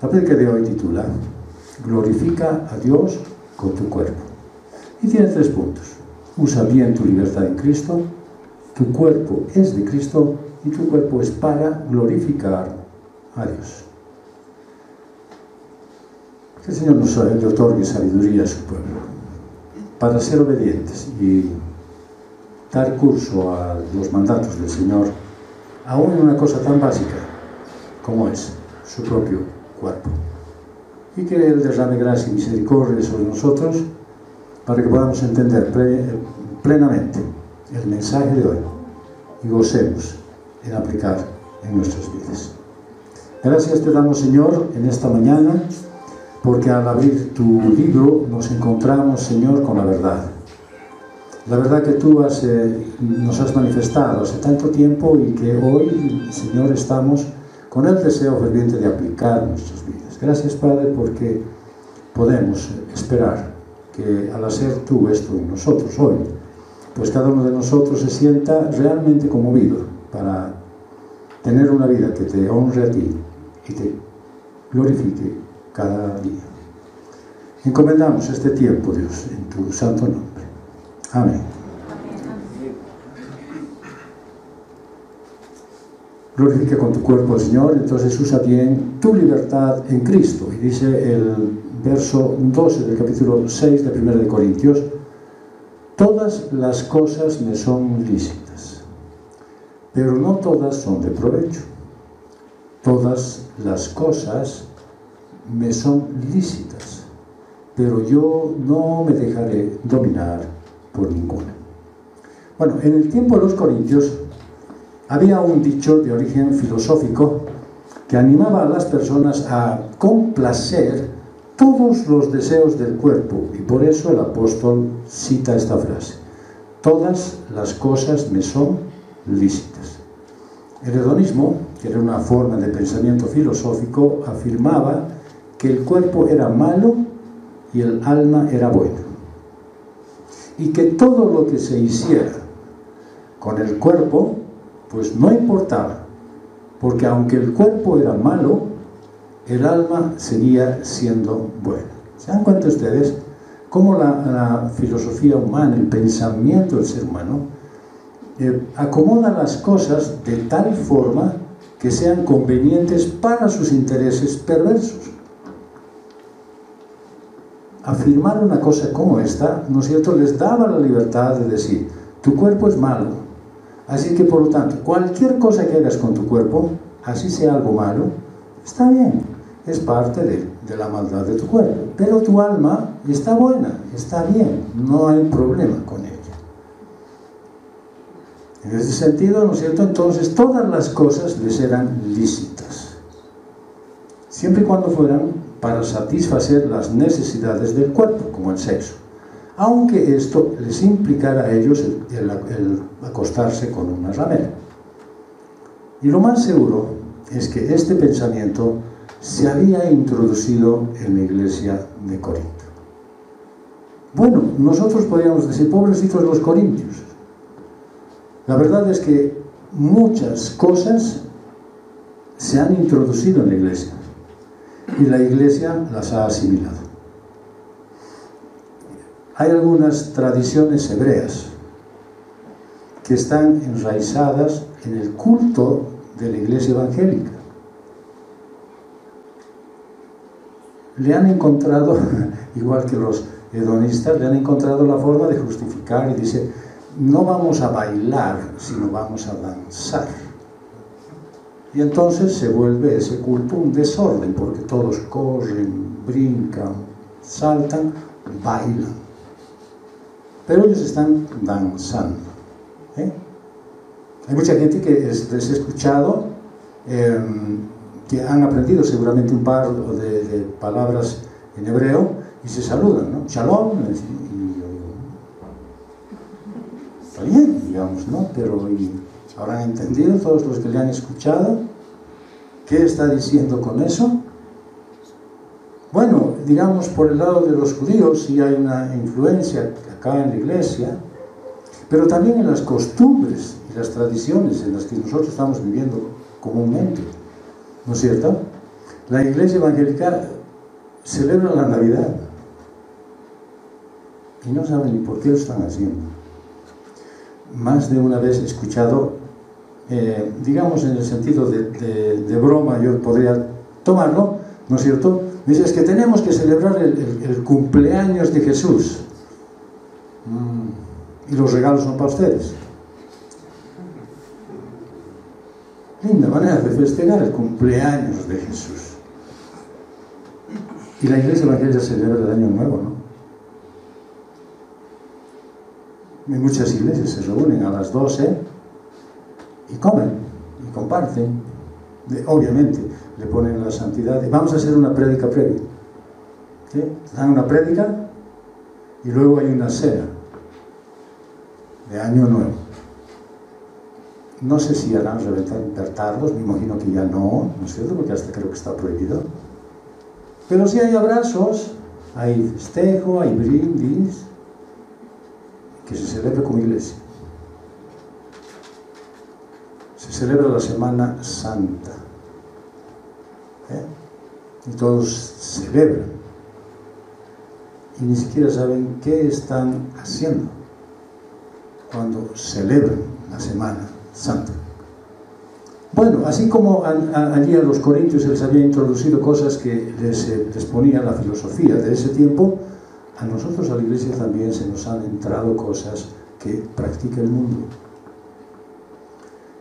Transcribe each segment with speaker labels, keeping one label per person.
Speaker 1: La prédica de hoy titula Glorifica a Dios con tu cuerpo. Y tiene 3 puntos. Usa bien tu libertad en Cristo, tu cuerpo es de Cristo y tu cuerpo es para glorificar a Dios. Que el Señor nos le otorgue sabiduría a su pueblo para ser obedientes y dar curso a los mandatos del Señor, aún en una cosa tan básica como es su propio cuerpo. Y que Él derrame gracia y misericordia sobre nosotros para que podamos entender plenamente el mensaje de hoy y gocemos en aplicar en nuestras vidas. Gracias te damos, Señor, en esta mañana, porque al abrir tu libro nos encontramos, Señor, con la verdad. La verdad que tú nos has manifestado hace tanto tiempo y que hoy, Señor, estamos con el deseo ferviente de aplicar en nuestras vidas. Gracias, Padre, porque podemos esperar que al hacer tú esto en nosotros hoy, pues cada uno de nosotros se sienta realmente conmovido para tener una vida que te honre a ti y te glorifique cada día. Encomendamos este tiempo, Dios, en tu santo nombre. Amén. Glorifica con tu cuerpo al Señor, entonces usa bien tu libertad en Cristo. Y dice el verso 12 del capítulo 6 de 1 de Corintios: todas las cosas me son lícitas, pero no todas son de provecho. Todas las cosas me son lícitas, pero yo no me dejaré dominar por ninguna. Bueno, en el tiempo de los corintios había un dicho de origen filosófico que animaba a las personas a complacer todos los deseos del cuerpo, y por eso el apóstol cita esta frase: todas las cosas me son lícitas. El hedonismo, que era una forma de pensamiento filosófico, afirmaba que el cuerpo era malo y el alma era buena, y que todo lo que se hiciera con el cuerpo pues no importaba, porque aunque el cuerpo era malo, el alma seguía siendo buena. ¿Se dan cuenta ustedes cómo la filosofía humana, el pensamiento del ser humano, acomoda las cosas de tal forma que sean convenientes para sus intereses perversos? Afirmar una cosa como esta, ¿no es cierto?, les daba la libertad de decir: tu cuerpo es malo, así que por lo tanto cualquier cosa que hagas con tu cuerpo, así sea algo malo, está bien, es parte de la maldad de tu cuerpo, pero tu alma está buena, está bien, no hay problema con ella. En ese sentido, ¿no es cierto?, entonces todas las cosas les eran lícitas, siempre y cuando fueran para satisfacer las necesidades del cuerpo, como el sexo, aunque esto les implicara a ellos el acostarse con una ramera. Y lo más seguro es que este pensamiento se había introducido en la iglesia de Corinto. Bueno, nosotros podríamos decir: pobrecitos los corintios. La verdad es que muchas cosas se han introducido en la iglesia y la iglesia las ha asimilado. Hay algunas tradiciones hebreas que están enraizadas en el culto de la iglesia evangélica. Le han encontrado, igual que los hedonistas, le han encontrado la forma de justificar, y dice: no vamos a bailar, sino vamos a danzar. Y entonces se vuelve ese culto un desorden, porque todos corren, brincan, saltan, bailan, pero ellos están danzando. Hay mucha gente que les he escuchado que han aprendido seguramente un par de palabras en hebreo y se saludan, ¿no? Shalom, y yo digo: está bien, digamos, ¿no? Pero ¿habrán entendido todos los que le han escuchado qué está diciendo con eso? Bueno, digamos, por el lado de los judíos sí hay una influencia acá en la iglesia, pero también en las costumbres y las tradiciones en las que nosotros estamos viviendo comúnmente, ¿no es cierto? La iglesia evangélica celebra la Navidad y no saben ni por qué lo están haciendo. Más de una vez he escuchado, digamos en el sentido de broma, yo podría tomarlo, ¿no es cierto? Dice, es que tenemos que celebrar el cumpleaños de Jesús. Y los regalos son para ustedes. Linda manera de festejar el cumpleaños de Jesús. Y la iglesia evangélica celebra el Año Nuevo, ¿no? En muchas iglesias se reúnen a las 12 y comen y comparten. Obviamente le ponen la santidad y vamos a hacer una prédica previa, ¿sí? Dan una prédica y luego hay una cena de Año Nuevo. No sé si harán reventar petardos, me imagino que ya no, ¿no es cierto? Porque hasta creo que está prohibido. Pero sí hay abrazos, hay festejo, hay brindis, que se celebra como iglesia. Se celebra la Semana Santa. Y todos celebran. Y ni siquiera saben qué están haciendo cuando celebran la Semana Santa. Bueno, así como allí a los corintios se les había introducido cosas que les ponía la filosofía de ese tiempo, a nosotros, a la iglesia, también se nos han entrado cosas que practica el mundo.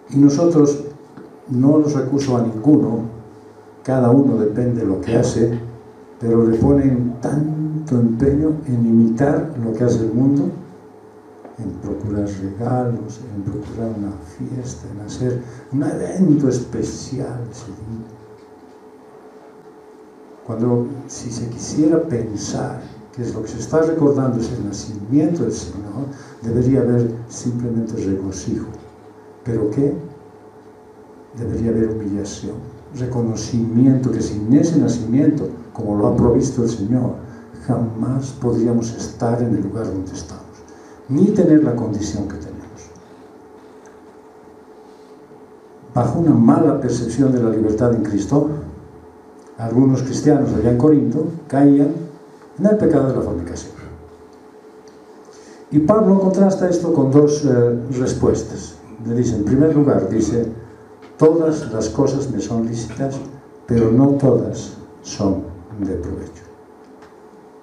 Speaker 1: Y nosotros no los acuso a ninguno, cada uno depende de lo que hace, pero le ponen tanto empeño en imitar lo que hace el mundo, en procurar regalos, en procurar una fiesta, en hacer un evento especial. Cuando, si se quisiera pensar que es lo que se está recordando es el nacimiento del Señor, debería haber simplemente regocijo. ¿Pero qué? Debería haber humillación, reconocimiento que sin ese nacimiento, como lo ha provisto el Señor, jamás podríamos estar en el lugar donde estamos, ni tener la condición que tenemos. Bajo una mala percepción de la libertad en Cristo, algunos cristianos allá en Corinto caían en el pecado de la fornicación. Y Pablo contrasta esto con dos respuestas. Le dice, en primer lugar, dice, todas las cosas me son lícitas, pero no todas son de provecho.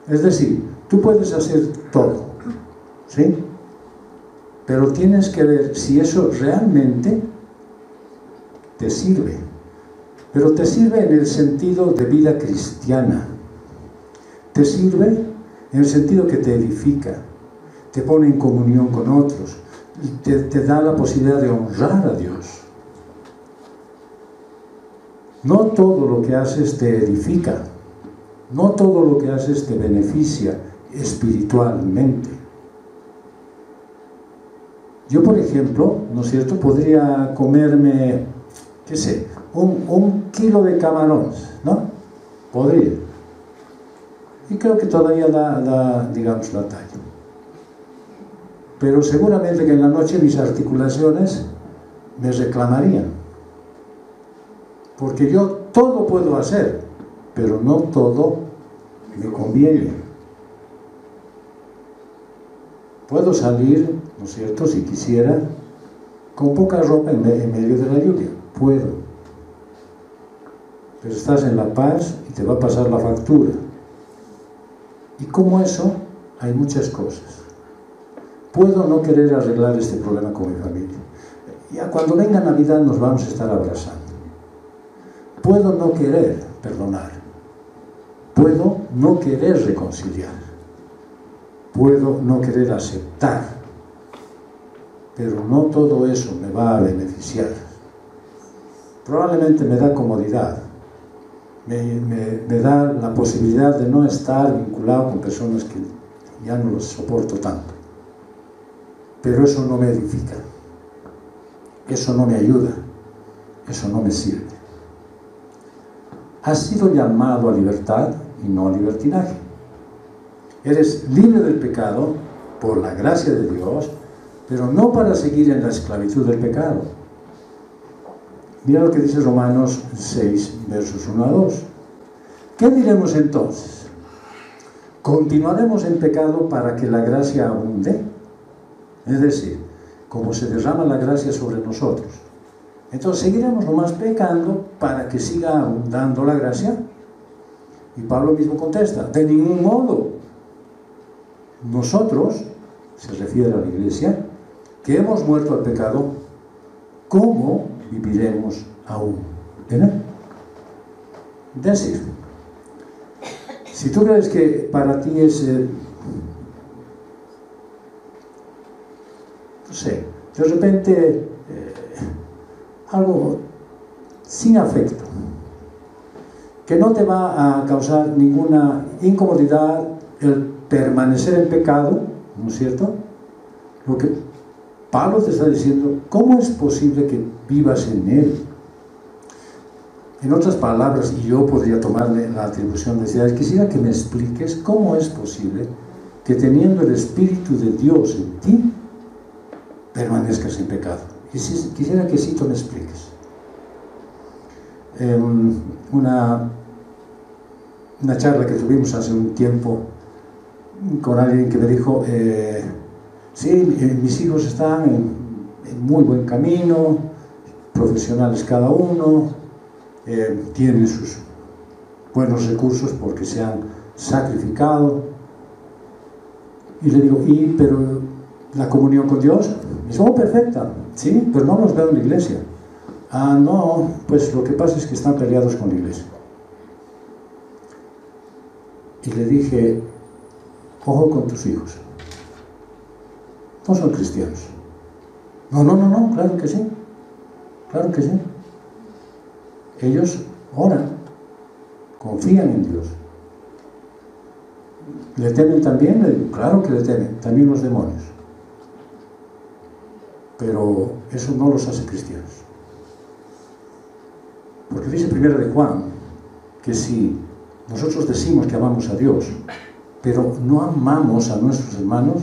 Speaker 1: Es decir, tú puedes hacer todo, ¿sí? Pero tienes que ver si eso realmente te sirve. Pero te sirve en el sentido de vida cristiana. Te sirve en el sentido que te edifica, te pone en comunión con otros, te da la posibilidad de honrar a Dios. No todo lo que haces te edifica, no todo lo que haces te beneficia espiritualmente. Yo, por ejemplo, ¿no es cierto?, podría comerme, qué sé, un kilo de camarones, ¿no? Podría. Y creo que todavía da, digamos, la talla. Pero seguramente que en la noche mis articulaciones me reclamarían. Porque yo todo puedo hacer, pero no todo me conviene. Puedo salir, ¿no es cierto?, si quisiera, con poca ropa en medio de la lluvia. Puedo. Pero estás en La Paz y te va a pasar la factura. Y como eso, hay muchas cosas. Puedo no querer arreglar este problema con mi familia. Ya cuando venga Navidad nos vamos a estar abrazando. Puedo no querer perdonar. Puedo no querer reconciliar. Puedo no querer aceptar. Pero no todo eso me va a beneficiar. Probablemente me da comodidad. Me da la posibilidad de no estar vinculado con personas que ya no los soporto tanto. Pero eso no me edifica. Eso no me ayuda. Eso no me sirve. Has sido llamado a libertad y no a libertinaje. Eres libre del pecado por la gracia de Dios, pero no para seguir en la esclavitud del pecado. Mira lo que dice Romanos 6, versos 1 a 2. ¿Qué diremos entonces? ¿Continuaremos en pecado para que la gracia abunde? Es decir, como se derrama la gracia sobre nosotros, entonces seguiremos nomás pecando para que siga abundando la gracia. Y Pablo mismo contesta, de ningún modo. Nosotros, se refiere a la iglesia, que hemos muerto al pecado, ¿cómo viviremos aún en él? Es decir, si tú crees que para ti es, no sé, de repente algo sin afecto, que no te va a causar ninguna incomodidad el permanecer en pecado, ¿no es cierto? Lo que Pablo te está diciendo, ¿cómo es posible que vivas en él? En otras palabras, y yo podría tomarle la atribución de decir, quisiera que me expliques cómo es posible que teniendo el Espíritu de Dios en ti, permanezcas en pecado. Quisiera que sí tú me expliques. Una charla que tuvimos hace un tiempo con alguien que me dijo, sí, mis hijos están en muy buen camino, profesionales cada uno, tienen sus buenos recursos porque se han sacrificado. Y le digo, pero la comunión con Dios es perfecta, sí, pero no los veo en la iglesia. Ah, no, pues lo que pasa es que están peleados con la iglesia. Y le dije, ojo con tus hijos, no son cristianos. No, claro que sí, claro que sí. Ellos oran, confían en Dios. ¿Le temen también? Le digo, claro que le temen, también los demonios. Pero eso no los hace cristianos. Porque dice 1 de Juan que si nosotros decimos que amamos a Dios, pero no amamos a nuestros hermanos,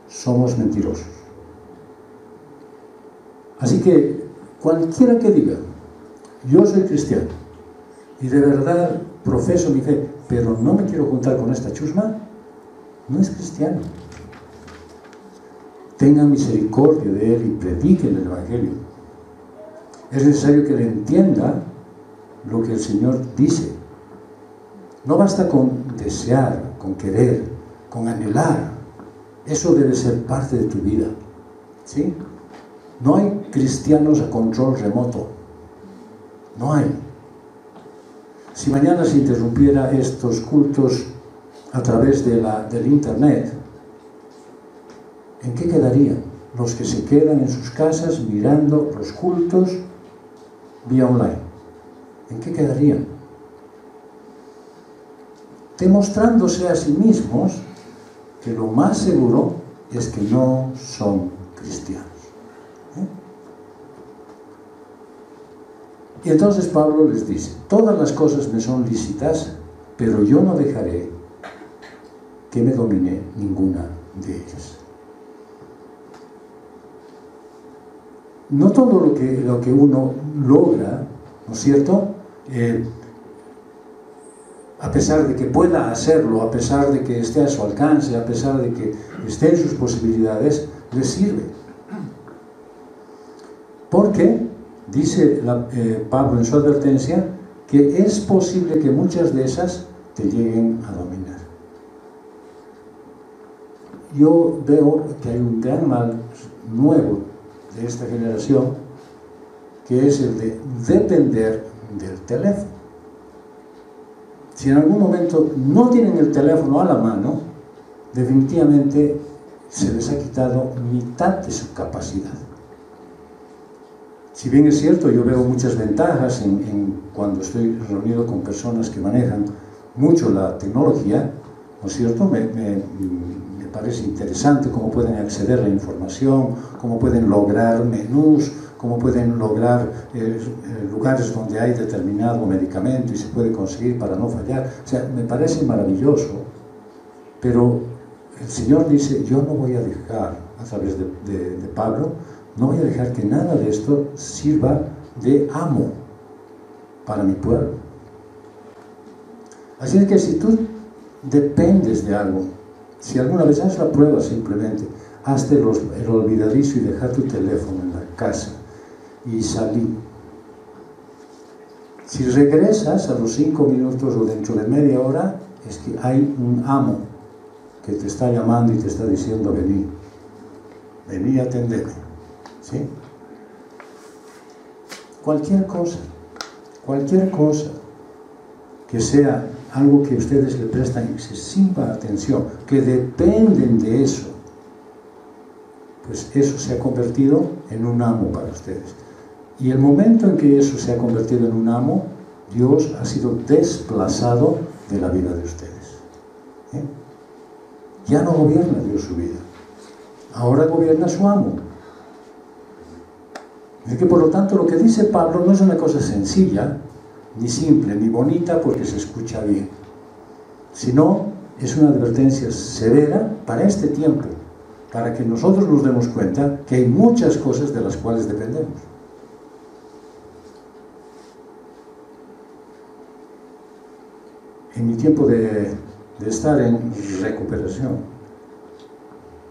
Speaker 1: somos mentirosos. Así que cualquiera que diga, yo soy cristiano y de verdad profeso mi fe, pero no me quiero juntar con esta chusma, no es cristiano. Tengan misericordia de él y prediquen el Evangelio. Es necesario que le entienda lo que el Señor dice. No basta con desear, con querer, con anhelar. Eso debe ser parte de tu vida, ¿sí? No hay cristianos a control remoto. No hay. Si mañana se interrumpiera estos cultos a través del internet, ¿en qué quedarían los que se quedan en sus casas mirando los cultos vía online? ¿En qué quedarían? Demostrándose a sí mismos que lo más seguro es que no son cristianos. Y entonces Pablo les dice, todas las cosas me son lícitas, pero yo no dejaré que me domine ninguna de ellas. No todo lo que uno logra, ¿no es cierto?, a pesar de que pueda hacerlo, a pesar de que esté a su alcance, a pesar de que esté en sus posibilidades, le sirve. Porque dice Pablo en su advertencia que es posible que muchas de esas te lleguen a dominar. Yo veo que hay un gran mal nuevo de esta generación, que es el de depender del teléfono. Si en algún momento no tienen el teléfono a la mano, definitivamente se les ha quitado mitad de su capacidad. Si bien es cierto, yo veo muchas ventajas cuando estoy reunido con personas que manejan mucho la tecnología, ¿no es cierto? Me parece interesante cómo pueden acceder a la información, cómo pueden lograr menús, cómo pueden lograr lugares donde hay determinado medicamento y se puede conseguir para no fallar. O sea, me parece maravilloso, pero el Señor dice, yo no voy a dejar, a través de Pablo, no voy a dejar que nada de esto sirva de amo para mi pueblo. Así es que si tú dependes de algo, si alguna vez haz la prueba simplemente, hazte el olvidadizo y deja tu teléfono en la casa y salí. Si regresas a los 5 minutos o dentro de media hora, es que hay un amo que te está llamando y te está diciendo vení y atendeme, ¿sí? Cualquier cosa que sea algo que ustedes le prestan excesiva atención, que dependen de eso, pues eso se ha convertido en un amo para ustedes. Y el momento en que eso se ha convertido en un amo, Dios ha sido desplazado de la vida de ustedes. ¿Eh? Ya no gobierna Dios su vida, ahora gobierna su amo. Es que por lo tanto lo que dice Pablo no es una cosa sencilla, ni simple, ni bonita porque se escucha bien, sino es una advertencia severa para este tiempo, para que nosotros nos demos cuenta que hay muchas cosas de las cuales dependemos. En mi tiempo de estar en recuperación,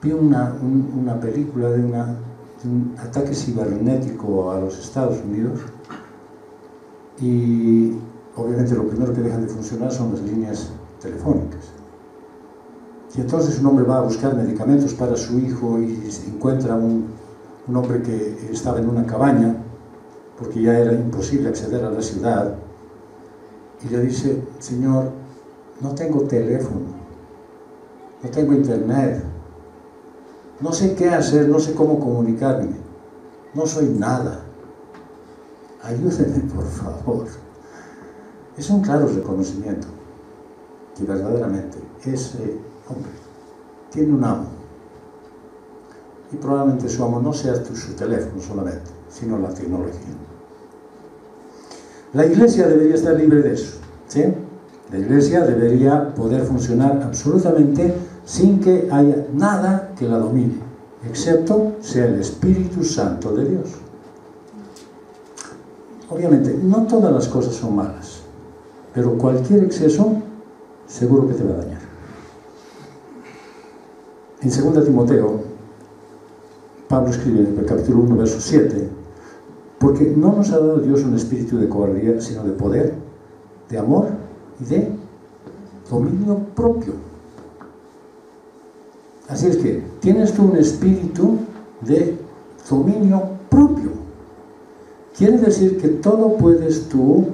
Speaker 1: vi una película de un ataque cibernético a los Estados Unidos, y obviamente lo primero que dejan de funcionar son las líneas telefónicas. Y entonces un hombre va a buscar medicamentos para su hijo y encuentra un hombre que estaba en una cabaña porque ya era imposible acceder a la ciudad, y le dice: señor, no tengo teléfono, no tengo internet, no sé qué hacer, no sé cómo comunicarme, no soy nada, ayúdeme por favor. Es un claro reconocimiento que verdaderamente ese hombre tiene un amo, y probablemente su amo no sea su teléfono solamente, sino la tecnología. La iglesia debería estar libre de eso, ¿sí? La iglesia debería poder funcionar absolutamente sin que haya nada que la domine, excepto sea el Espíritu Santo de Dios. Obviamente, no todas las cosas son malas, pero cualquier exceso seguro que te va a dañar. En 2 Timoteo, Pablo escribe en el capítulo 1, verso 7, porque no nos ha dado Dios un espíritu de cobardía, sino de poder, de amor y de dominio propio. Así es que tienes tú un espíritu de dominio propio. Quiere decir que todo puedes tú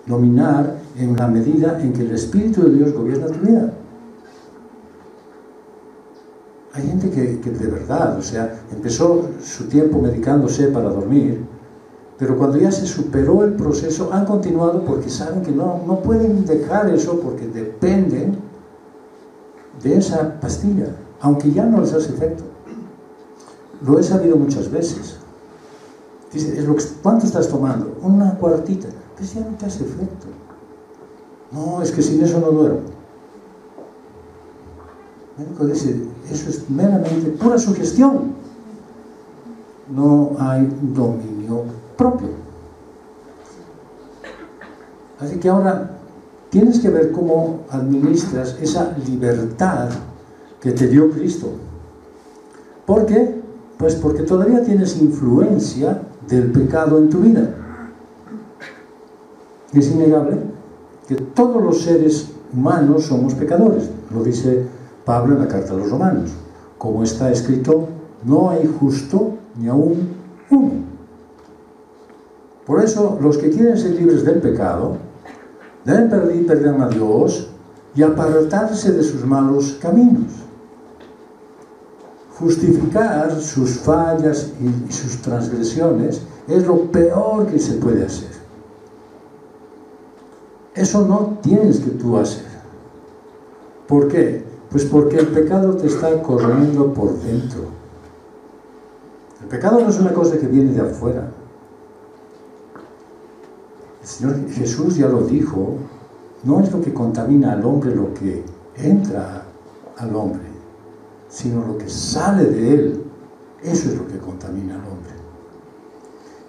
Speaker 1: dominar en la medida en que el Espíritu de Dios gobierna tu vida. Hay gente que de verdad, o sea, empezó su tiempo medicándose para dormir, pero cuando ya se superó el proceso, han continuado porque saben que no pueden dejar eso, porque dependen de esa pastilla, aunque ya no les hace efecto. Lo he sabido muchas veces. Dice: ¿cuánto estás tomando? Una cuartita. Pues ya no te hace efecto. No, es que sin eso no duermo. El médico dice: eso es meramente pura sugestión. No hay dominio propio. Así que ahora tienes que ver cómo administras esa libertad que te dio Cristo. ¿Por qué? Pues porque todavía tienes influencia del pecado en tu vida. Es innegable que todos los seres humanos somos pecadores. Lo dice Pablo en la carta a los Romanos. Como está escrito: no hay justo ni aún uno. Por eso, los que quieren ser libres del pecado deben pedir perdón a Dios y apartarse de sus malos caminos. Justificar sus fallas y sus transgresiones es lo peor que se puede hacer. Eso no tienes que tú hacer. ¿Por qué? Pues porque el pecado te está corroyendo por dentro. El pecado no es una cosa que viene de afuera. El Señor Jesús ya lo dijo: no es lo que contamina al hombre lo que entra al hombre, sino lo que sale de él. Eso es lo que contamina al hombre.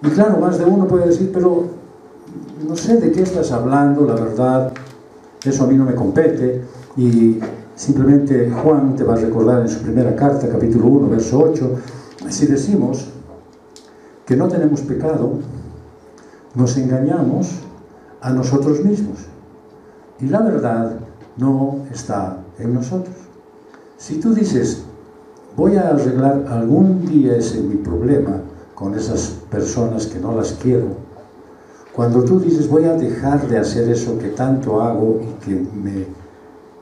Speaker 1: Y claro, más de uno puede decir: pero no sé de qué estás hablando, la verdad, eso a mí no me compete, y simplemente Juan te va a recordar en su primera carta, capítulo 1, verso 8, si decimos que no tenemos pecado, nos engañamos a nosotros mismos, y la verdad no está en nosotros. Si tú dices, voy a arreglar algún día ese mi problema con esas personas que no las quiero, cuando tú dices, voy a dejar de hacer eso que tanto hago y que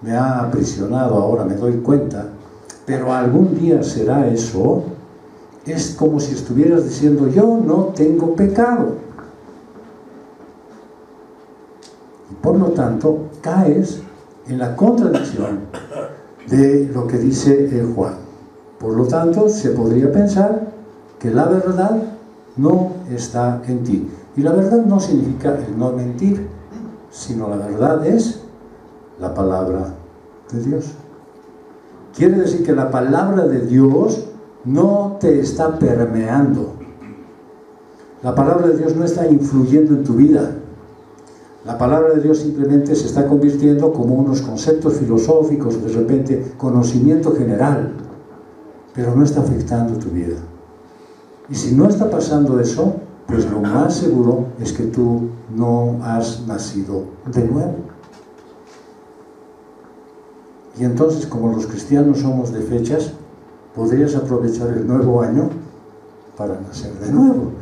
Speaker 1: me ha aprisionado, ahora me doy cuenta, pero algún día será eso, es como si estuvieras diciendo, yo no tengo pecado. Y por lo tanto, caes en la contradicción de lo que dice Juan. Por lo tanto, se podría pensar que la verdad no está en ti. Y la verdad no significa el no mentir, sino la verdad es la palabra de Dios. Quiere decir que la palabra de Dios no te está permeando. La palabra de Dios no está influyendo en tu vida. La palabra de Dios simplemente se está convirtiendo como unos conceptos filosóficos, de repente conocimiento general, pero no está afectando tu vida. Y si no está pasando eso, pues lo más seguro es que tú no has nacido de nuevo. Y entonces, como los cristianos somos de fechas, podrías aprovechar el nuevo año para nacer de nuevo.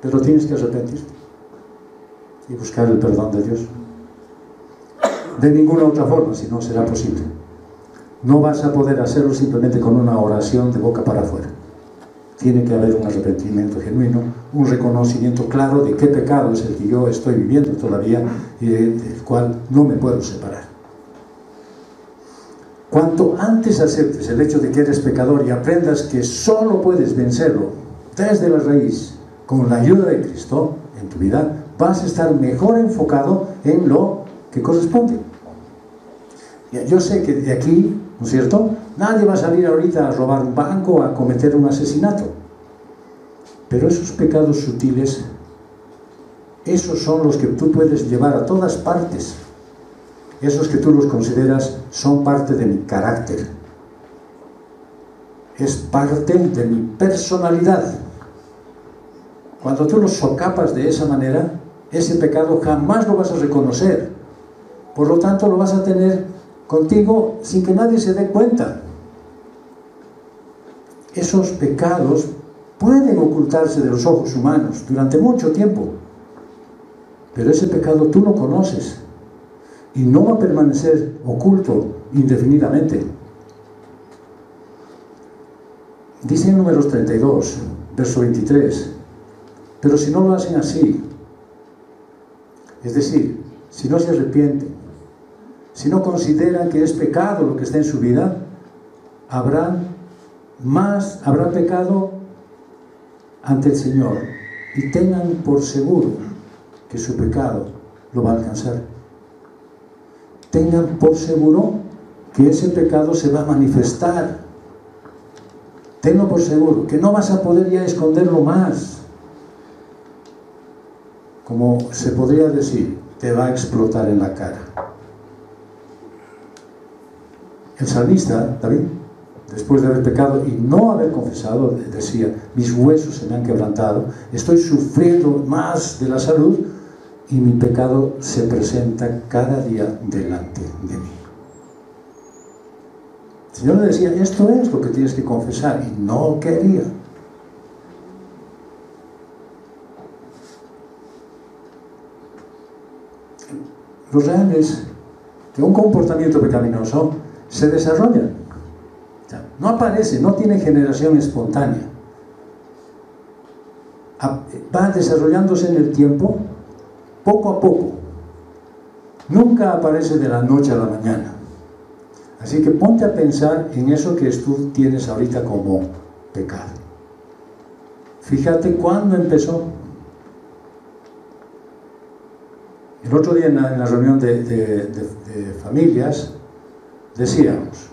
Speaker 1: Pero tienes que arrepentirte y buscar el perdón de Dios. De ninguna otra forma, si no será posible. No vas a poder hacerlo simplemente con una oración de boca para afuera. Tiene que haber un arrepentimiento genuino, un reconocimiento claro de qué pecado es el que yo estoy viviendo todavía y del cual no me puedo separar. Cuanto antes aceptes el hecho de que eres pecador y aprendas que solo puedes vencerlo desde la raíz con la ayuda de Cristo en tu vida, vas a estar mejor enfocado en lo que corresponde. Yo sé que de aquí, ¿no es cierto?, nadie va a salir ahorita a robar un banco o a cometer un asesinato. Pero esos pecados sutiles, esos son los que tú puedes llevar a todas partes. Esos que tú los consideras son parte de mi carácter. Es parte de mi personalidad. Cuando tú los socapas de esa manera, ese pecado jamás lo vas a reconocer. Por lo tanto, lo vas a tener contigo sin que nadie se dé cuenta. Esos pecados pueden ocultarse de los ojos humanos durante mucho tiempo, pero ese pecado tú lo conoces y no va a permanecer oculto indefinidamente. Dice en Números 32, verso 23, pero si no lo hacen así, es decir, si no se arrepienten, si no consideran que es pecado lo que está en su vida, habrá pecado ante el Señor, y tengan por seguro que su pecado lo va a alcanzar. Tengan por seguro que ese pecado se va a manifestar. Tenlo por seguro, que no vas a poder ya esconderlo más. Como se podría decir, te va a explotar en la cara. El salmista, David, después de haber pecado y no haber confesado, decía, mis huesos se me han quebrantado, estoy sufriendo más de la salud y mi pecado se presenta cada día delante de mí. El Señor le decía, esto es lo que tienes que confesar, y no quería. Lo real es que un comportamiento pecaminoso se desarrolla. O sea, no aparece, no tiene generación espontánea. Va desarrollándose en el tiempo, poco a poco. Nunca aparece de la noche a la mañana. Así que ponte a pensar en eso que tú tienes ahorita como pecado. Fíjate cuándo empezó. El otro día en la reunión de familias decíamos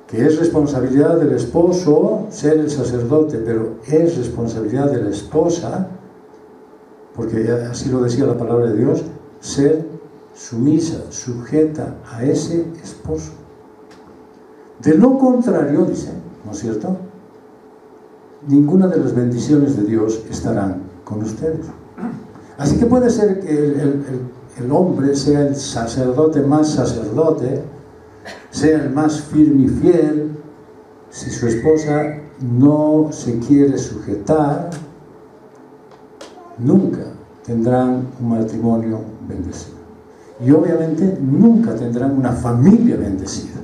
Speaker 1: que es responsabilidad del esposo ser el sacerdote, pero es responsabilidad de la esposa porque así lo decía la palabra de Dios, ser sumisa, sujeta a ese esposo. De lo contrario, dice, ¿no es cierto?, ninguna de las bendiciones de Dios estarán con ustedes. Así que puede ser que el hombre sea el sacerdote más sacerdote, sea el más firme y fiel, si su esposa no se quiere sujetar, nunca tendrán un matrimonio bendecido. Y obviamente nunca tendrán una familia bendecida.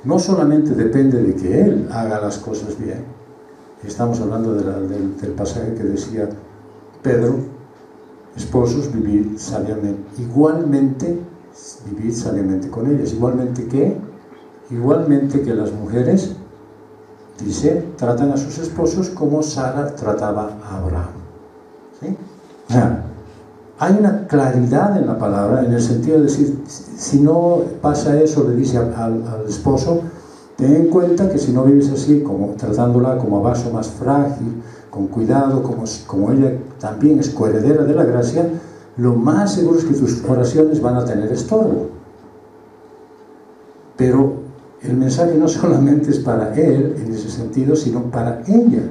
Speaker 1: No solamente depende de que él haga las cosas bien. Estamos hablando del pasaje que decía Pedro: esposos, vivid sabiamente. Igualmente, vivid sabiamente con ellas. Igualmente que las mujeres, dice, tratan a sus esposos como Sara trataba a Abraham. ¿Sí? O sea, hay una claridad en la palabra, en el sentido de decir, si no pasa eso, le dice al esposo, ten en cuenta que si no vives así, como tratándola como a vaso más frágil, con cuidado, como ella también es coheredera de la gracia, lo más seguro es que tus oraciones van a tener estorbo. Pero el mensaje no solamente es para él, en ese sentido, sino para ella.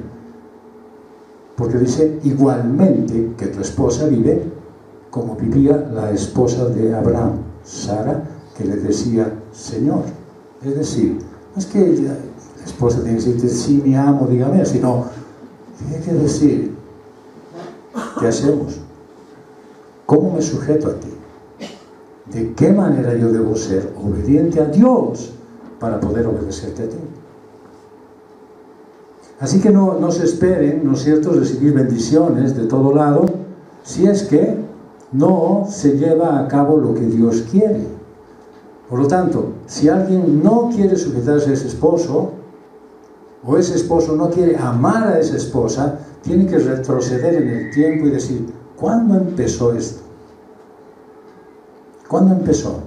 Speaker 1: Porque dice, igualmente que tu esposa vive como vivía la esposa de Abraham, Sara, que le decía Señor. Es decir, no es que ella, la esposa tiene que decir, sí, mi amo, dígame, sino tiene que decir, ¿qué hacemos? ¿Cómo me sujeto a ti? ¿De qué manera yo debo ser obediente a Dios para poder obedecerte a ti? Así que no se esperen, ¿no es cierto?, recibir bendiciones de todo lado, si es que no se lleva a cabo lo que Dios quiere. Por lo tanto, si alguien no quiere sujetarse a ese esposo, o ese esposo no quiere amar a esa esposa, tiene que retroceder en el tiempo y decir, ¿cuándo empezó esto? ¿Cuándo empezó?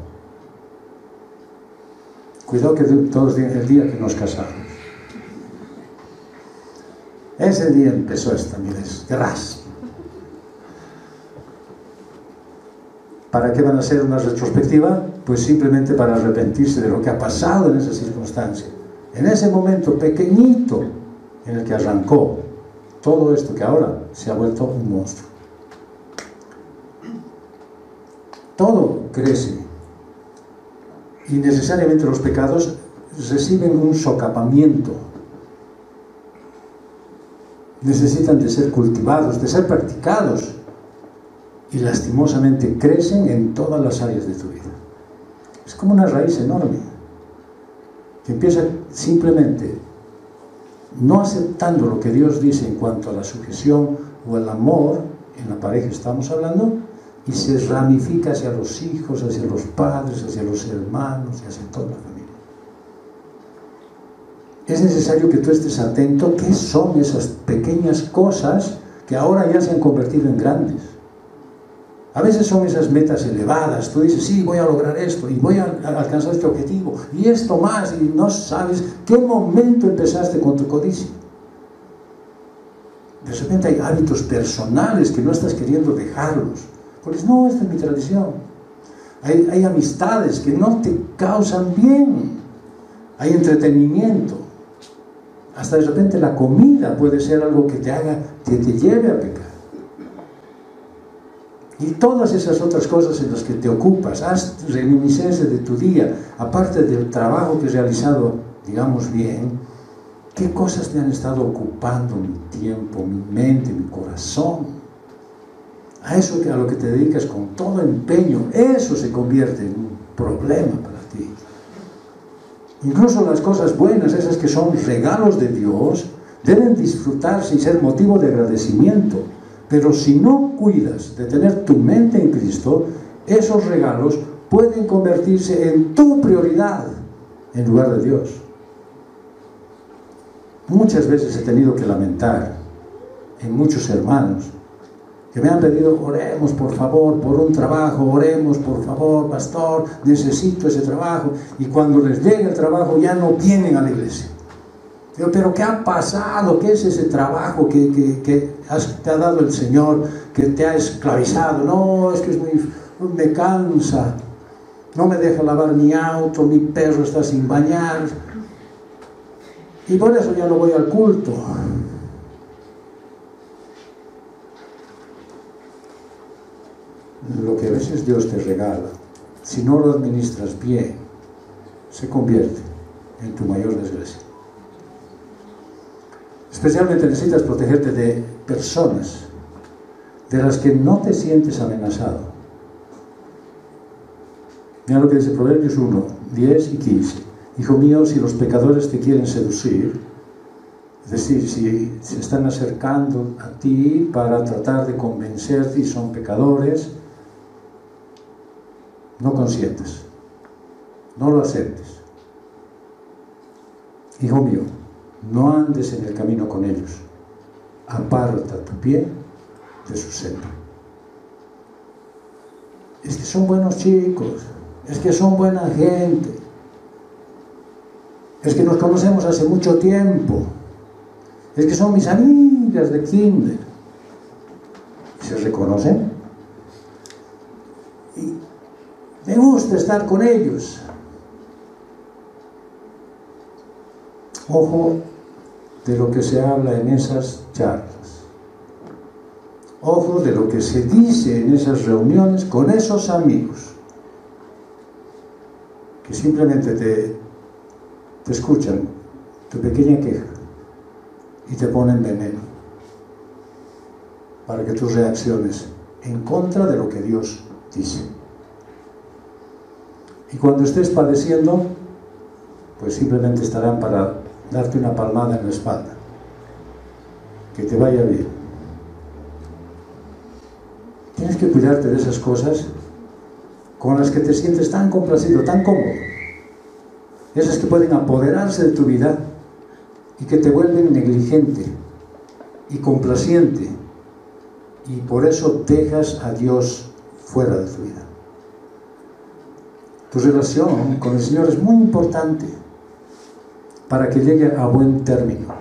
Speaker 1: Cuidado que todos digan el día que nos casamos. Ese día empezó esta mi desgracia. ¿Para qué van a hacer una retrospectiva? Pues simplemente para arrepentirse de lo que ha pasado en esa circunstancia. En ese momento pequeñito en el que arrancó todo esto que ahora se ha vuelto un monstruo. Todo crece. Y necesariamente los pecados reciben un socapamiento. Necesitan de ser cultivados, de ser practicados. Y lastimosamente crecen en todas las áreas de tu vida. Es como una raíz enorme que empieza simplemente no aceptando lo que Dios dice en cuanto a la sujeción o el amor en la pareja estamos hablando, y se ramifica hacia los hijos, hacia los padres, hacia los hermanos y hacia toda la familia. Es necesario que tú estés atento qué son esas pequeñas cosas que ahora ya se han convertido en grandes. A veces son esas metas elevadas, tú dices, sí, voy a lograr esto, y voy a alcanzar este objetivo, y esto más, y no sabes qué momento empezaste con tu codicia. De repente hay hábitos personales que no estás queriendo dejarlos, porque no, esta es mi tradición. Hay amistades que no te causan bien, hay entretenimiento, hasta de repente la comida puede ser algo que te lleve a pecar. Y todas esas otras cosas en las que te ocupas, haz reminiscencia de tu día, aparte del trabajo que he realizado, digamos bien, ¿qué cosas me han estado ocupando mi tiempo, mi mente, mi corazón? A eso a lo que te dedicas con todo empeño, eso se convierte en un problema para ti. Incluso las cosas buenas, esas que son regalos de Dios, deben disfrutarse y ser motivo de agradecimiento. Pero si no cuidas de tener tu mente en Cristo, esos regalos pueden convertirse en tu prioridad en lugar de Dios. Muchas veces he tenido que lamentar en muchos hermanos que me han pedido, oremos por favor por un trabajo, oremos por favor, pastor, necesito ese trabajo, y cuando les llega el trabajo ya no vienen a la iglesia. Digo, pero ¿qué ha pasado? ¿Qué es ese trabajo que te ha dado el Señor, que te ha esclavizado? No, es que me cansa, no me deja lavar mi auto, mi perro está sin bañar, y por eso ya no voy al culto. Lo que a veces Dios te regala, si no lo administras bien, se convierte en tu mayor desgracia. Especialmente necesitas protegerte de personas de las que no te sientes amenazado. Mira lo que dice Proverbios 1, 10 y 15. Hijo mío, si los pecadores te quieren seducir, es decir, si se están acercando a ti para tratar de convencerte y son pecadores, no consientas, no lo aceptes. Hijo mío, no andes en el camino con ellos, aparta tu pie de su senda. Es que son buenos chicos, es que son buena gente, es que nos conocemos hace mucho tiempo, es que son mis amigas de kinder. ¿Se reconocen? Y me gusta estar con ellos. Ojo de lo que se habla en esas charlas. Ojo de lo que se dice en esas reuniones con esos amigos que simplemente te escuchan tu pequeña queja y te ponen veneno para que tú reacciones en contra de lo que Dios dice. Y cuando estés padeciendo, pues simplemente estarán para darte una palmada en la espalda. Que te vaya bien. Tienes que cuidarte de esas cosas con las que te sientes tan complacido, tan cómodo. Esas que pueden apoderarse de tu vida y que te vuelven negligente y complaciente, y por eso dejas a Dios fuera de tu vida. Tu relación con el Señor es muy importante para que llegue a buen término.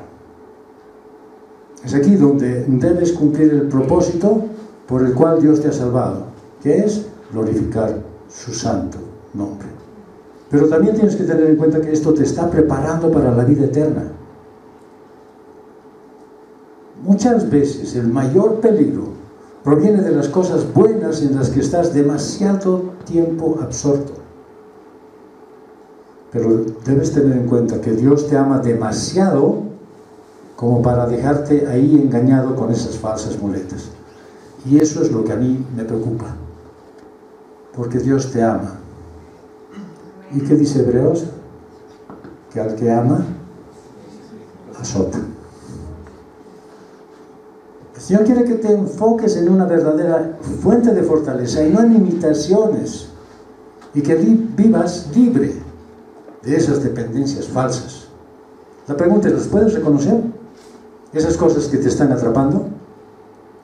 Speaker 1: Es aquí donde debes cumplir el propósito por el cual Dios te ha salvado, que es glorificar su santo nombre. Pero también tienes que tener en cuenta que esto te está preparando para la vida eterna. Muchas veces el mayor peligro proviene de las cosas buenas en las que estás demasiado tiempo absorto. Pero debes tener en cuenta que Dios te ama demasiado como para dejarte ahí engañado con esas falsas muletas. Y eso es lo que a mí me preocupa, porque Dios te ama. ¿Y qué dice Hebreos? Que al que ama, azota. El Señor quiere que te enfoques en una verdadera fuente de fortaleza y no en imitaciones, y que vivas libre de esas dependencias falsas. La pregunta es, ¿las puedes reconocer? Esas cosas que te están atrapando.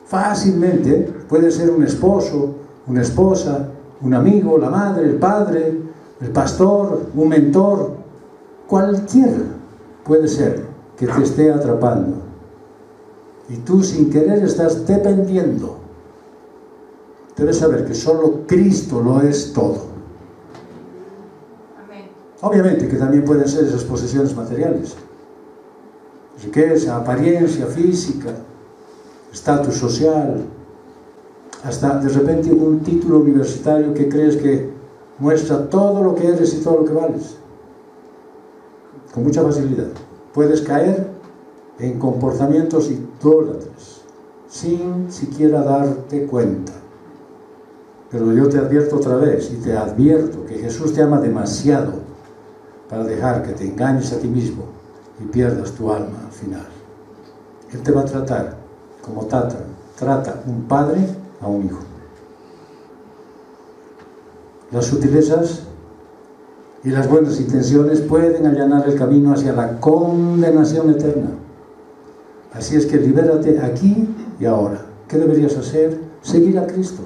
Speaker 1: Fácilmente puede ser un esposo, una esposa, un amigo, la madre, el padre, el pastor, un mentor. Cualquiera puede ser que te esté atrapando. Y tú sin querer estás dependiendo. Debes saber que solo Cristo lo es todo. Obviamente que también pueden ser esas posesiones materiales, riqueza, apariencia física, estatus social, hasta de repente un título universitario que crees que muestra todo lo que eres y todo lo que vales. Con mucha facilidad puedes caer en comportamientos idólatras sin siquiera darte cuenta. Pero yo te advierto otra vez, y te advierto que Jesús te ama demasiado para dejar que te engañes a ti mismo y pierdas tu alma al final. Él te va a tratar como trata un padre a un hijo. Las sutilezas y las buenas intenciones pueden allanar el camino hacia la condenación eterna. Así es que libérate aquí y ahora. ¿Qué deberías hacer? Seguir a Cristo.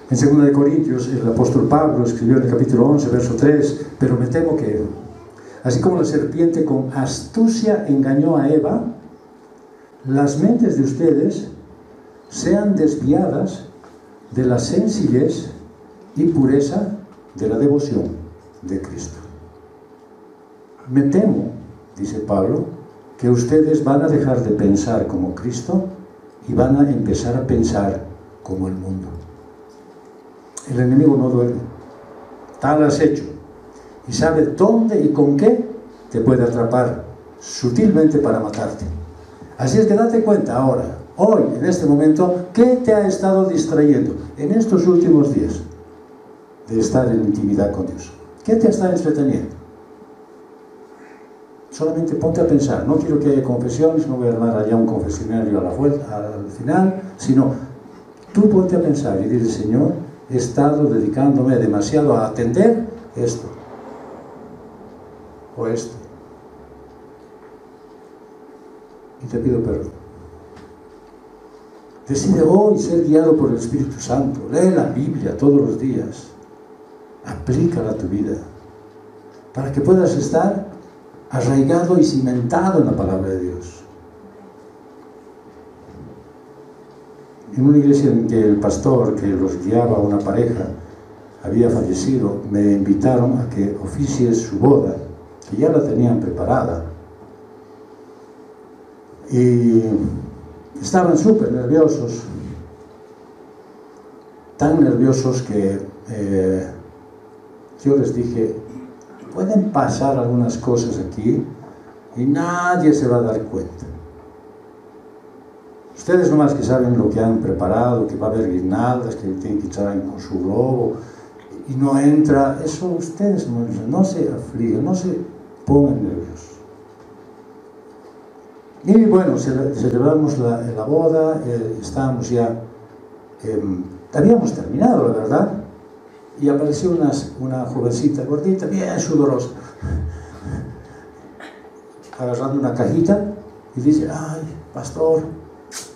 Speaker 1: En 2 de Corintios, el apóstol Pablo escribió en el capítulo 11, verso 3, pero me temo que, así como la serpiente con astucia engañó a Eva, las mentes de ustedes sean desviadas de la sencillez y pureza de la devoción de Cristo. Me temo, dice Pablo, que ustedes van a dejar de pensar como Cristo y van a empezar a pensar como el mundo. El enemigo no duerme, tal has hecho, y sabe dónde y con qué te puede atrapar sutilmente para matarte. Así es que date cuenta ahora, hoy, en este momento, ¿qué te ha estado distrayendo en estos últimos días de estar en intimidad con Dios? ¿Qué te está entreteniendo? Solamente ponte a pensar. No quiero que haya confesiones, no voy a armar allá un confesionario al final, sino tú ponte a pensar y dile: Señor, he estado dedicándome demasiado a atender esto o esto, y te pido perdón. Decide hoy ser guiado por el Espíritu Santo. Lee la Biblia todos los días, aplícala a tu vida para que puedas estar arraigado y cimentado en la palabra de Dios. En una iglesia en que el pastor que los guiaba, una pareja, había fallecido, me invitaron a que oficie su boda, que ya la tenían preparada. Y estaban súper nerviosos, tan nerviosos que yo les dije: pueden pasar algunas cosas aquí y nadie se va a dar cuenta. Ustedes nomás que saben lo que han preparado, que va a haber guirnaldas, que tienen que echar con su globo y no entra, eso ustedes no se afligan, no se pongan nerviosos. Y bueno, celebramos la boda, estábamos ya, habíamos terminado, la verdad, y apareció una jovencita gordita, bien sudorosa, agarrando una cajita y dice: ay, pastor,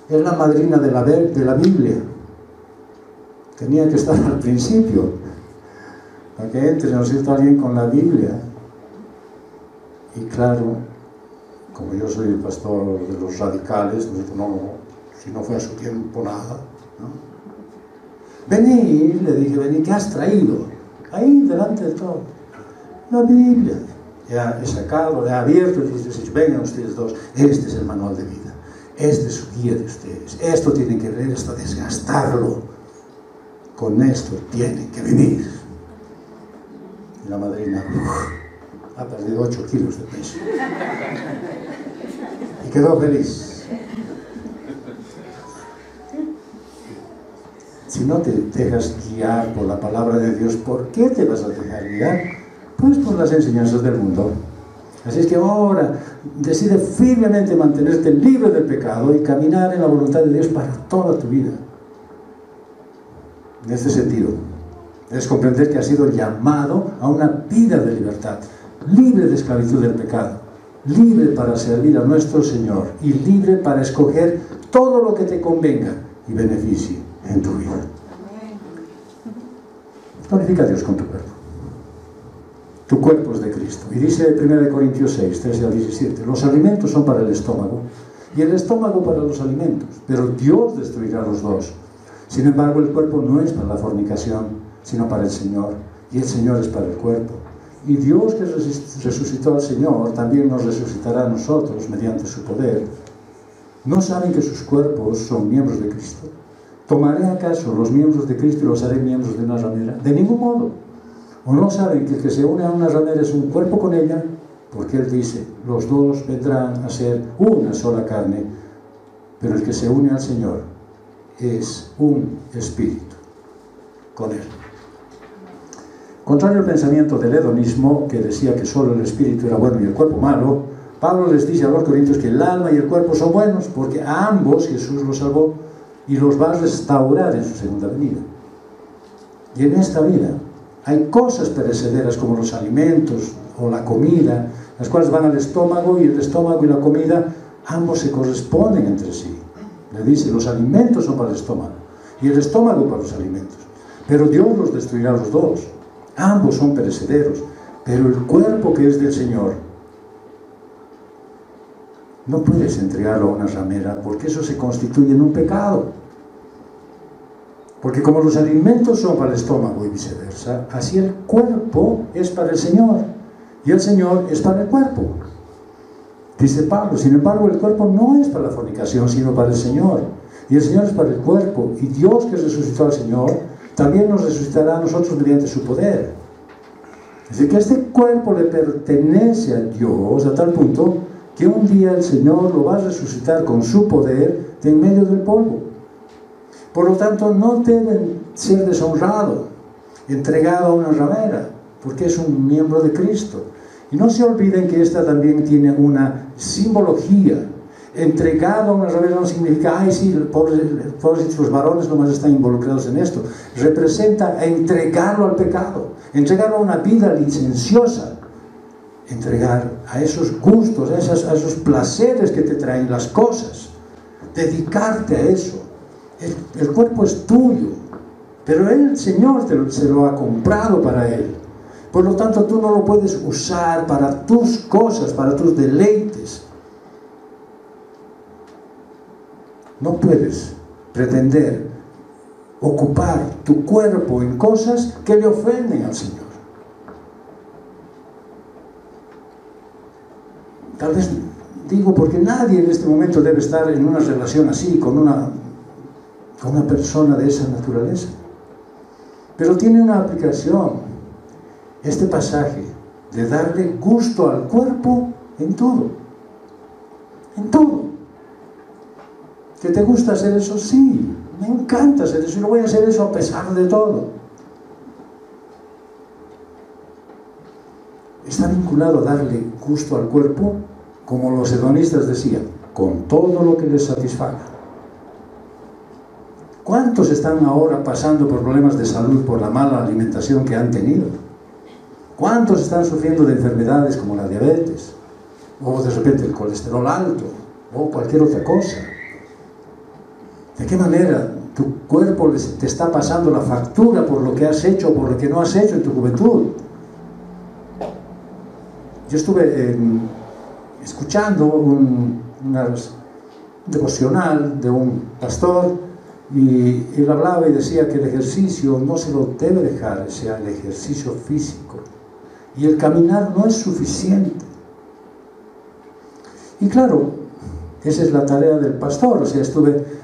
Speaker 1: es la madrina de la Biblia. Tenía que estar al principio, para que entre, ¿no es cierto?, alguien con la Biblia. Y claro, como yo soy el pastor de los radicales, no, si no fue a su tiempo nada, ¿no? Vení, le dije: vení, ¿qué has traído? Ahí, delante de todo. La Biblia. Ya he sacado, he abierto y dice: vengan ustedes dos, este es el manual de vida, este es su guía de ustedes, esto tienen que leer hasta desgastarlo, con esto tienen que vivir. Y la madrina ha perdido 8 kilos de peso y quedó feliz. Si no te dejas guiar por la palabra de Dios, ¿por qué te vas a dejar guiar? Pues por las enseñanzas del mundo. Así es que ahora decide firmemente mantenerte libre del pecado y caminar en la voluntad de Dios para toda tu vida. En este sentido, debes comprender que has sido llamado a una vida de libertad, libre de esclavitud del pecado, libre para servir a nuestro Señor y libre para escoger todo lo que te convenga y beneficie en tu vida. Glorifica a Dios con tu cuerpo. Tu cuerpo es de Cristo. Y dice 1 Corintios 6, 13 al 17, los alimentos son para el estómago y el estómago para los alimentos, pero Dios destruirá los dos. Sin embargo, el cuerpo no es para la fornicación, sino para el Señor, y el Señor es para el cuerpo. Y Dios, que resucitó al Señor, también nos resucitará a nosotros mediante su poder. ¿No saben que sus cuerpos son miembros de Cristo? ¿Tomaré acaso los miembros de Cristo y los haré miembros de una ramera? De ningún modo. ¿O no saben que el que se une a una ramera es un cuerpo con ella? Porque Él dice: los dos vendrán a ser una sola carne. Pero el que se une al Señor es un espíritu con Él. Contrario al pensamiento del hedonismo, que decía que solo el espíritu era bueno y el cuerpo malo, Pablo les dice a los corintios que el alma y el cuerpo son buenos, porque a ambos Jesús los salvó y los va a restaurar en su segunda venida. Y en esta vida hay cosas perecederas como los alimentos o la comida, las cuales van al estómago, y el estómago y la comida ambos se corresponden entre sí. Le dice: los alimentos son para el estómago y el estómago para los alimentos. pero Dios los destruirá a los dos. Ambos son perecederos, pero el cuerpo que es del Señor, no puedes entregarlo a una ramera, porque eso se constituye en un pecado. Porque como los alimentos son para el estómago y viceversa, así el cuerpo es para el Señor, y el Señor es para el cuerpo. Dice Pablo, sin embargo, el cuerpo no es para la fornicación, sino para el Señor, y el Señor es para el cuerpo, y Dios que resucitó al Señor, también nos resucitará a nosotros mediante su poder. Es decir, que este cuerpo le pertenece a Dios a tal punto que un día el Señor lo va a resucitar con su poder de en medio del polvo. Por lo tanto, no debe ser deshonrado, entregado a una ramera, porque es un miembro de Cristo. Y no se olviden que esta también tiene una simbología. Entregado a una ramera no significa, ay sí, pobres los varones nomás están involucrados en esto. Representa entregarlo al pecado, entregarlo a una vida licenciosa, entregar a esos gustos, a esos placeres que te traen las cosas, dedicarte a eso. El cuerpo es tuyo, pero el Señor se lo ha comprado para Él. Por lo tanto, tú no lo puedes usar para tus cosas, para tus deleites. No puedes pretender ocupar tu cuerpo en cosas que le ofenden al Señor. Tal vez digo porque nadie en este momento debe estar en una relación así, con una persona de esa naturaleza. Pero tiene una aplicación este pasaje de darle gusto al cuerpo en todo. En todo. ¿Que te gusta hacer eso? Sí, me encanta hacer eso y lo voy a hacer eso a pesar de todo. Está vinculado a darle gusto al cuerpo, como los hedonistas decían, con todo lo que les satisfaga. ¿Cuántos están ahora pasando por problemas de salud por la mala alimentación que han tenido? ¿Cuántos están sufriendo de enfermedades como la diabetes? O de repente el colesterol alto, o cualquier otra cosa. ¿De qué manera tu cuerpo te está pasando la factura por lo que has hecho o por lo que no has hecho en tu juventud? Yo estuve escuchando un devocional de un pastor y él hablaba y decía que el ejercicio no se lo debe dejar, sea el ejercicio físico. Y el caminar no es suficiente. Y claro, esa es la tarea del pastor. O sea, estuve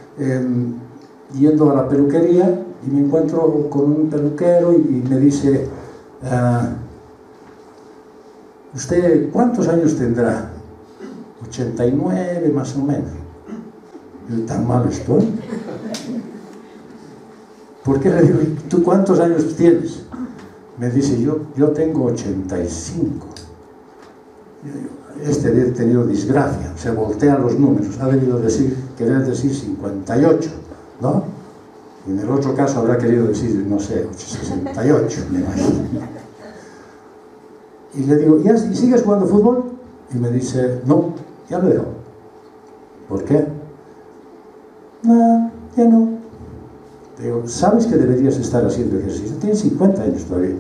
Speaker 1: yendo a la peluquería y me encuentro con un peluquero y me dice, ¿usted cuántos años tendrá? 89 más o menos. Yo, ¿tan mal estoy? ¿Por qué le digo, tú cuántos años tienes? Me dice, yo tengo 85. Este había tenido disgracia, se voltean los números, ha debido querer decir 58, ¿no? Y en el otro caso habrá querido decir, no sé, 68, me imagino. Y le digo, ¿y sigues jugando fútbol? Y me dice, no, ya lo dejo. ¿Por qué? No, ya no. Digo, ¿sabes que deberías estar haciendo ejercicio? Tienes 50 años todavía.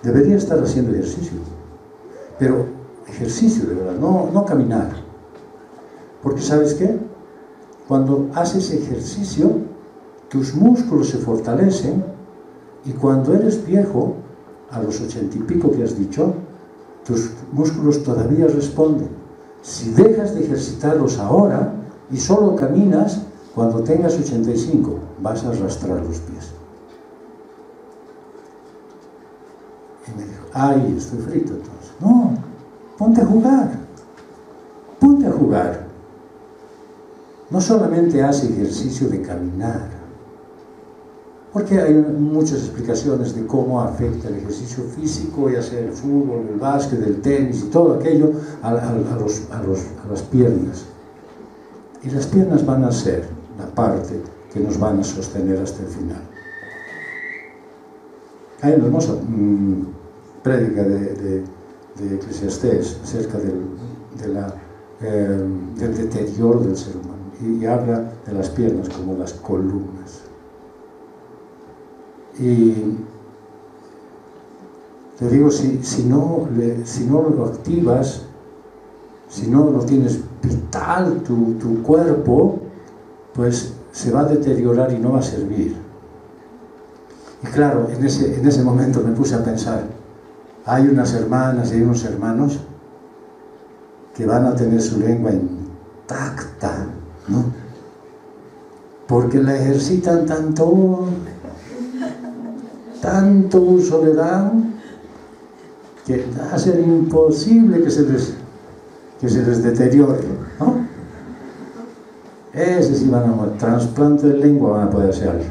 Speaker 1: Deberías estar haciendo ejercicio. Pero ejercicio de verdad, no caminar. Porque ¿sabes qué? Cuando haces ejercicio, tus músculos se fortalecen y cuando eres viejo, a los 80 y pico que has dicho, tus músculos todavía responden. Si dejas de ejercitarlos ahora y solo caminas, cuando tengas 85, vas a arrastrar los pies. Y me dijo, ay, estoy frito entonces. No, ponte a jugar. Ponte a jugar. No solamente haz ejercicio de caminar, porque hay muchas explicaciones de cómo afecta el ejercicio físico, ya sea el fútbol, el básquet, el tenis y todo aquello a las piernas. Y las piernas van a ser la parte que nos van a sostener hasta el final. Hay una hermosa prédica de Eclesiastés acerca del deterioro del ser humano y habla de las piernas como las columnas. Y te digo, si no lo activas, si no lo tienes vital tu cuerpo, pues se va a deteriorar y no va a servir. Y claro, en ese momento me puse a pensar, hay unas hermanas y hay unos hermanos que van a tener su lengua intacta, ¿no? Porque la ejercitan tanto uso le dan, que va a ser imposible que se les deteriore, ¿no? Ese sí van a morir. Trasplante de lengua van a poder hacer algo.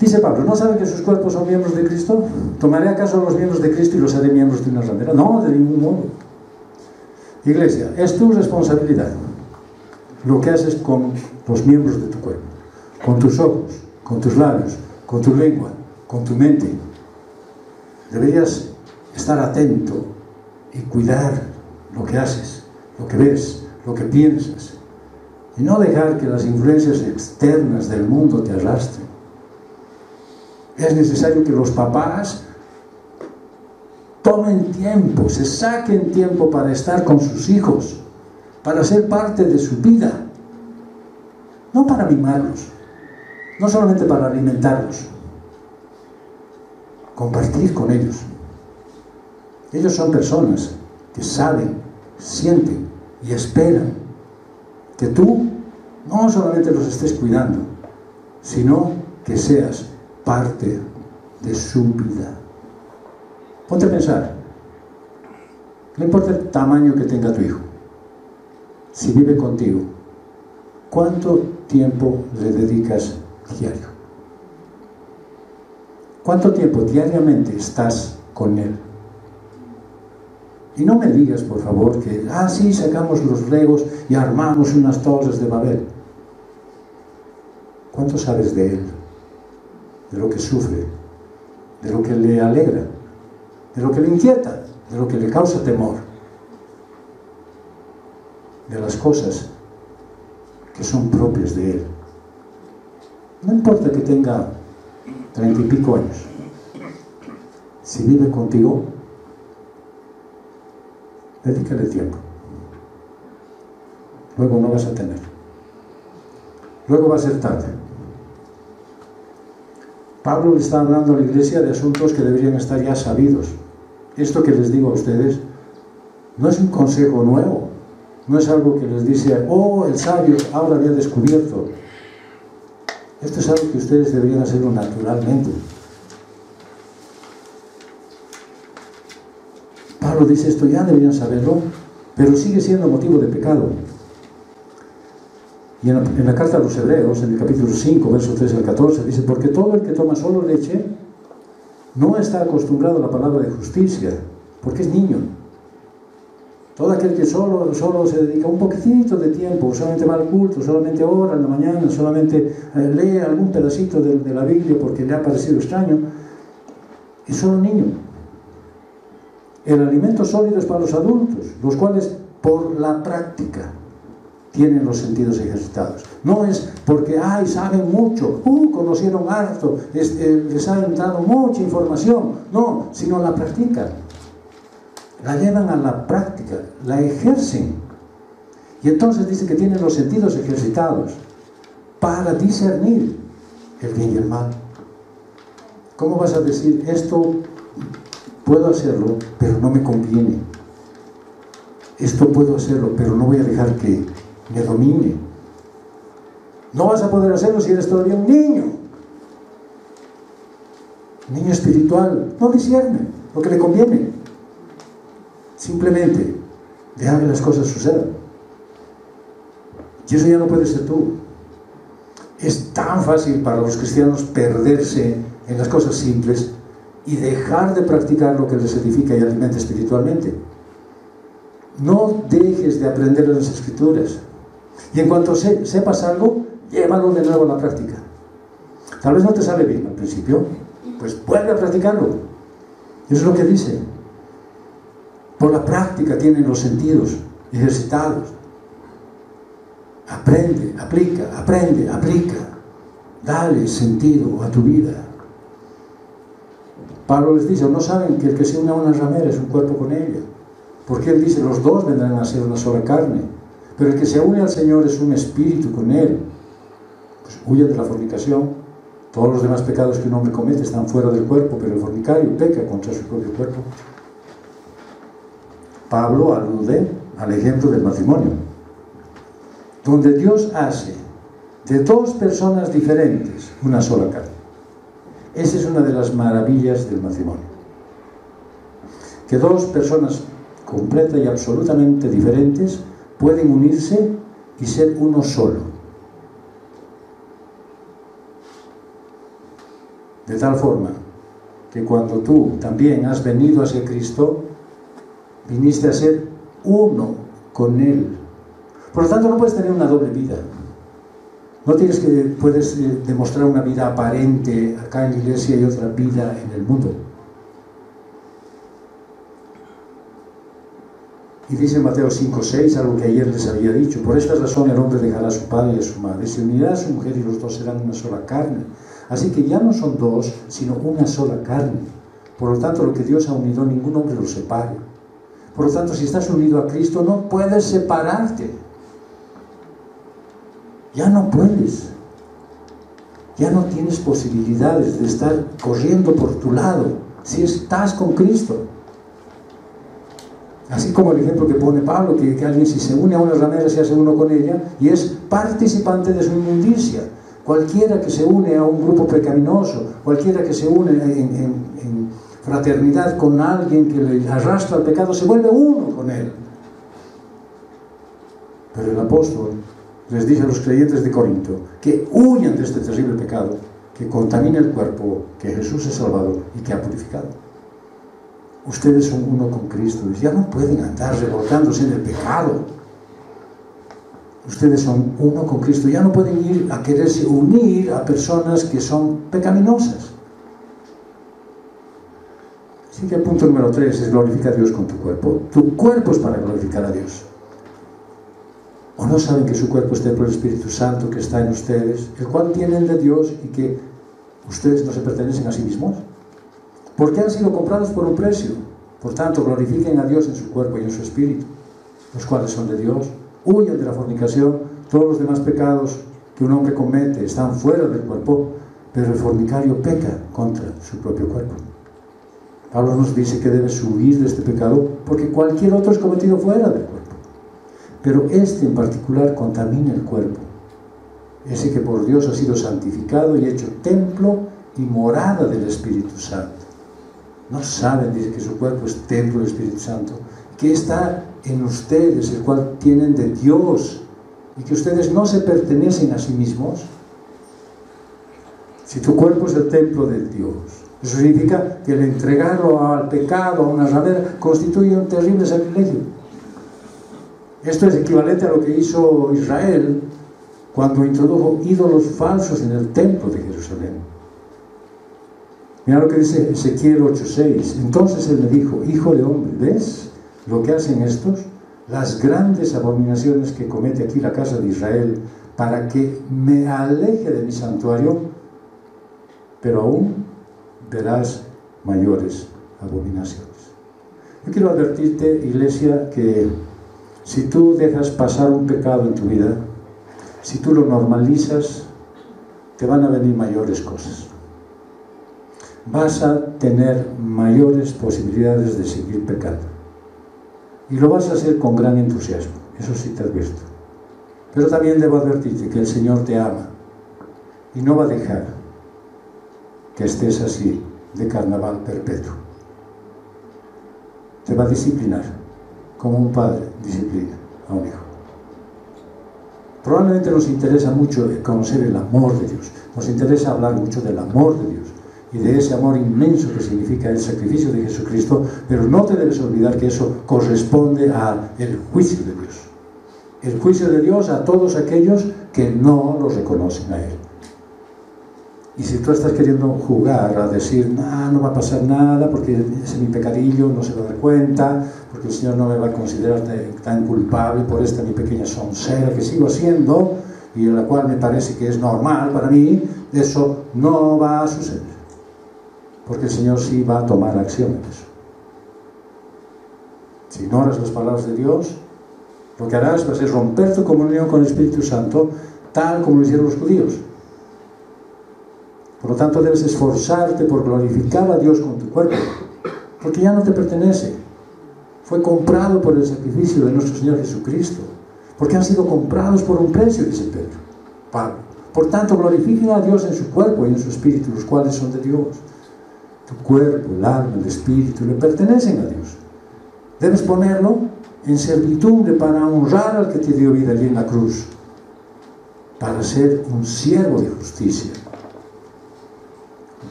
Speaker 1: Dice Pablo, ¿no saben que sus cuerpos son miembros de Cristo? ¿Tomaré acaso a los miembros de Cristo y los haré miembros de una ramera? No, de ningún modo. Iglesia, es tu responsabilidad lo que haces con los miembros de tu cuerpo, con tus ojos, con tus labios, con tu lengua, con tu mente. Deberías estar atento y cuidar lo que haces, lo que ves, lo que piensas, y no dejar que las influencias externas del mundo te arrastren. Es necesario que los papás tomen tiempo, se saquen tiempo para estar con sus hijos, para ser parte de su vida, no para mimarlos, no solamente para alimentarlos, compartir con ellos. Ellos son personas que saben, sienten y esperan que tú no solamente los estés cuidando, sino que seas parte de su vida. Ponte a pensar, no importa el tamaño que tenga tu hijo, si vive contigo, ¿cuánto tiempo le dedicas diario? ¿Cuánto tiempo diariamente estás con él? Y no me digas, por favor, que sí, sacamos los legos y armamos unas torres de Babel. ¿Cuánto sabes de él? De lo que sufre, de lo que le alegra, de lo que le inquieta, de lo que le causa temor, de las cosas que son propias de él. No importa que tenga 30 y pico años, si vive contigo, dedícale tiempo. Luego no vas a tener, luego va a ser tarde. Pablo le está hablando a la iglesia de asuntos que deberían estar ya sabidos. Esto que les digo a ustedes no es un consejo nuevo, no es algo que les dice, el sabio ahora había descubierto. Esto es algo que ustedes deberían hacerlo naturalmente. Pablo dice, esto ya deberían saberlo, pero sigue siendo motivo de pecado. Y en la carta a los Hebreos, en el capítulo 5, versos 13 al 14, dice, porque todo el que toma solo leche no está acostumbrado a la palabra de justicia, porque es niño. Todo aquel que solo se dedica un poquitito de tiempo, solamente va al culto, solamente ora en la mañana, solamente lee algún pedacito de la Biblia porque le ha parecido extraño, es solo niño. El alimento sólido es para los adultos, los cuales por la práctica tienen los sentidos ejercitados. No es porque, saben mucho, conocieron harto, les ha entrado mucha información. No, sino la practican. La llevan a la práctica, la ejercen. Y entonces dice que tienen los sentidos ejercitados para discernir el bien y el mal. ¿Cómo vas a decir, esto puedo hacerlo, pero no me conviene? Esto puedo hacerlo, pero no voy a dejar que me domine. No vas a poder hacerlo si eres todavía un niño. Niño espiritual, no discierne lo que le conviene. Simplemente dejar que las cosas sucedan. Y eso ya no puede ser tú. Es tan fácil para los cristianos perderse en las cosas simples y dejar de practicar lo que les edifica y alimenta espiritualmente. No dejes de aprender las Escrituras. Y en cuanto sepas algo, llévalo de nuevo a la práctica. Tal vez no te sale bien al principio, pues vuelve a practicarlo. Eso es lo que dice. Por la práctica tienen los sentidos ejercitados. Aprende, aplica, aprende, aplica. Dale sentido a tu vida. Pablo les dice, ¿no saben que el que se une a una ramera es un cuerpo con ella? Porque él dice, los dos vendrán a ser una sola carne. Pero el que se une al Señor es un espíritu con él. Pues huyan de la fornicación. Todos los demás pecados que un hombre comete están fuera del cuerpo, pero el fornicario peca contra su propio cuerpo. Pablo alude al ejemplo del matrimonio, donde Dios hace de dos personas diferentes una sola carne. Esa es una de las maravillas del matrimonio. Que dos personas completa y absolutamente diferentes pueden unirse y ser uno solo. De tal forma que cuando tú también has venido hacia Cristo, viniste a ser uno con Él. Por lo tanto, no puedes tener una doble vida. No puedes demostrar una vida aparente acá en la iglesia y otra vida en el mundo. Y dice en Mateo 5:6, algo que ayer les había dicho: por esta razón el hombre dejará a su padre y a su madre, se unirá a su mujer y los dos serán una sola carne. Así que ya no son dos, sino una sola carne. Por lo tanto, lo que Dios ha unido, ningún hombre lo separa. Por lo tanto, si estás unido a Cristo, no puedes separarte. Ya no puedes. Ya no tienes posibilidades de estar corriendo por tu lado si estás con Cristo. Así como el ejemplo que pone Pablo, que alguien si se une a una ramera se hace uno con ella y es participante de su inmundicia. Cualquiera que se une a un grupo pecaminoso, cualquiera que se une en fraternidad con alguien que le arrastra al pecado, se vuelve uno con él. Pero el apóstol les dice a los creyentes de Corinto que huyan de este terrible pecado que contamina el cuerpo, que Jesús ha salvado y que ha purificado. Ustedes son uno con Cristo, ya no pueden andar revolcándose en el pecado. Ustedes son uno con Cristo, ya no pueden ir a quererse unir a personas que son pecaminosas. Así que el punto número 3 es: glorifica a Dios con tu cuerpo. Tu cuerpo es para glorificar a Dios. ¿O no saben que su cuerpo es templo del Espíritu Santo que está en ustedes, el cual tienen de Dios y que ustedes no se pertenecen a sí mismos? Porque han sido comprados por un precio. Por tanto, glorifiquen a Dios en su cuerpo y en su espíritu, los cuales son de Dios. Huyan de la fornicación. Todos los demás pecados que un hombre comete están fuera del cuerpo, pero el fornicario peca contra su propio cuerpo. Pablo nos dice que debes huir de este pecado porque cualquier otro es cometido fuera del cuerpo. Pero este en particular contamina el cuerpo. Ese que por Dios ha sido santificado y hecho templo y morada del Espíritu Santo. No saben, dice, que su cuerpo es templo del Espíritu Santo, que está en ustedes, el cual tienen de Dios, y que ustedes no se pertenecen a sí mismos. Si tu cuerpo es el templo de Dios, eso significa que el entregarlo al pecado, a una ramera, constituye un terrible sacrilegio. Esto es equivalente a lo que hizo Israel cuando introdujo ídolos falsos en el templo de Jerusalén. Mira lo que dice Ezequiel 8:6. Entonces él me dijo: hijo de hombre, ¿ves lo que hacen estos? Las grandes abominaciones que comete aquí la casa de Israel, para que me aleje de mi santuario, pero aún verás mayores abominaciones. Yo quiero advertirte, iglesia, que si tú dejas pasar un pecado en tu vida, si tú lo normalizas, te van a venir mayores cosas. Vas a tener mayores posibilidades de seguir pecando. Y lo vas a hacer con gran entusiasmo, eso sí te advierto. Pero también debo advertirte que el Señor te ama y no va a dejar que estés así de carnaval perpetuo. Te va a disciplinar, como un padre disciplina a un hijo. Probablemente nos interesa mucho conocer el amor de Dios, nos interesa hablar mucho del amor de Dios y de ese amor inmenso que significa el sacrificio de Jesucristo, pero no te debes olvidar que eso corresponde al juicio de Dios. El juicio de Dios a todos aquellos que no lo reconocen a Él. Y si tú estás queriendo jugar a decir: no va a pasar nada porque ese es mi pecadillo, no se va a dar cuenta, porque el Señor no me va a considerar tan culpable por esta mi pequeña soncera que sigo haciendo, y en la cual me parece que es normal para mí, eso no va a suceder. Porque el Señor sí va a tomar acción en eso. Si ignoras las palabras de Dios, lo que harás va a ser romper tu comunión con el Espíritu Santo, tal como lo hicieron los judíos. Por lo tanto, debes esforzarte por glorificar a Dios con tu cuerpo, porque ya no te pertenece. Fue comprado por el sacrificio de nuestro Señor Jesucristo, porque han sido comprados por un precio, dice Pablo. Por tanto, glorifiquen a Dios en su cuerpo y en su espíritu, los cuales son de Dios. Tu cuerpo, el alma, el espíritu le pertenecen a Dios. Debes ponerlo en servidumbre para honrar al que te dio vida allí en la cruz, para ser un siervo de justicia.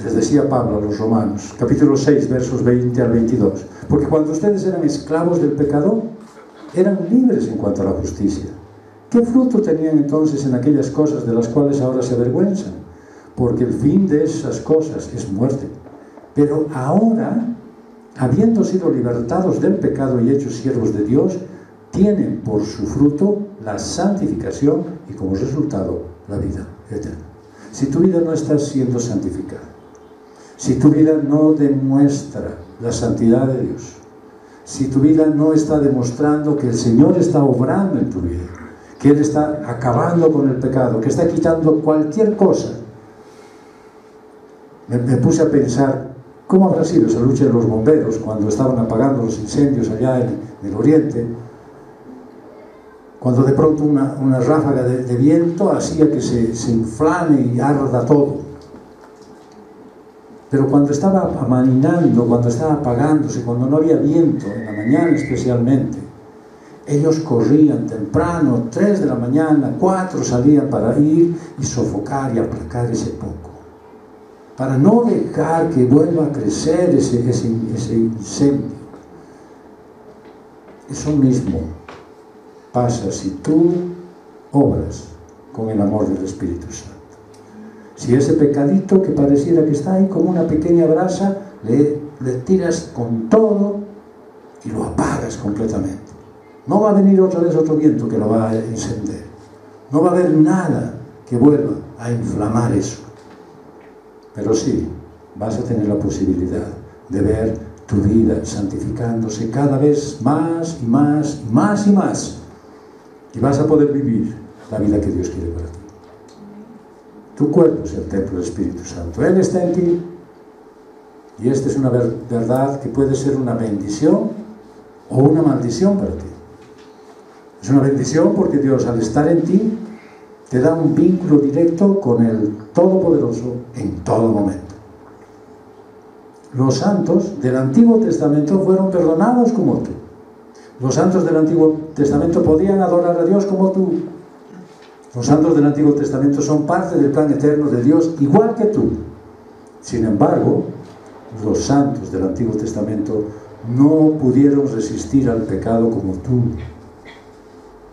Speaker 1: Les decía Pablo a los Romanos, capítulo 6, versos 20 al 22, porque cuando ustedes eran esclavos del pecado, eran libres en cuanto a la justicia. ¿Qué fruto tenían entonces en aquellas cosas de las cuales ahora se avergüenzan? Porque el fin de esas cosas es muerte. Pero ahora, habiendo sido libertados del pecado y hechos siervos de Dios, tienen por su fruto la santificación y como resultado la vida eterna. Si tu vida no está siendo santificada, si tu vida no demuestra la santidad de Dios, si tu vida no está demostrando que el Señor está obrando en tu vida, que Él está acabando con el pecado, que está quitando cualquier cosa, me puse a pensar cómo habrá sido esa lucha de los bomberos cuando estaban apagando los incendios allá en el oriente, cuando de pronto una ráfaga de viento hacía que se inflame y arda todo. Pero cuando estaba amainando, cuando estaba apagándose, cuando no había viento, en la mañana especialmente, ellos corrían temprano, 3 de la mañana, 4 salían para ir y sofocar y aplacar ese poco, para no dejar que vuelva a crecer ese incendio. Eso mismo pasa si tú obras con el amor del Espíritu Santo. Si ese pecadito que pareciera que está ahí como una pequeña brasa, le tiras con todo y lo apagas completamente. No va a venir otra vez otro viento que lo va a encender. No va a haber nada que vuelva a inflamar eso. Pero sí, vas a tener la posibilidad de ver tu vida santificándose cada vez más y más y más y más. Y vas a poder vivir la vida que Dios quiere para ti. Tu cuerpo es el templo del Espíritu Santo. Él está en ti. Y esta es una verdad que puede ser una bendición o una maldición para ti. Es una bendición porque Dios, al estar en ti, te da un vínculo directo con el Todopoderoso en todo momento. Los santos del Antiguo Testamento fueron perdonados como tú. Los santos del Antiguo Testamento podían adorar a Dios como tú. Los santos del Antiguo Testamento son parte del plan eterno de Dios, igual que tú. Sin embargo, los santos del Antiguo Testamento no pudieron resistir al pecado como tú,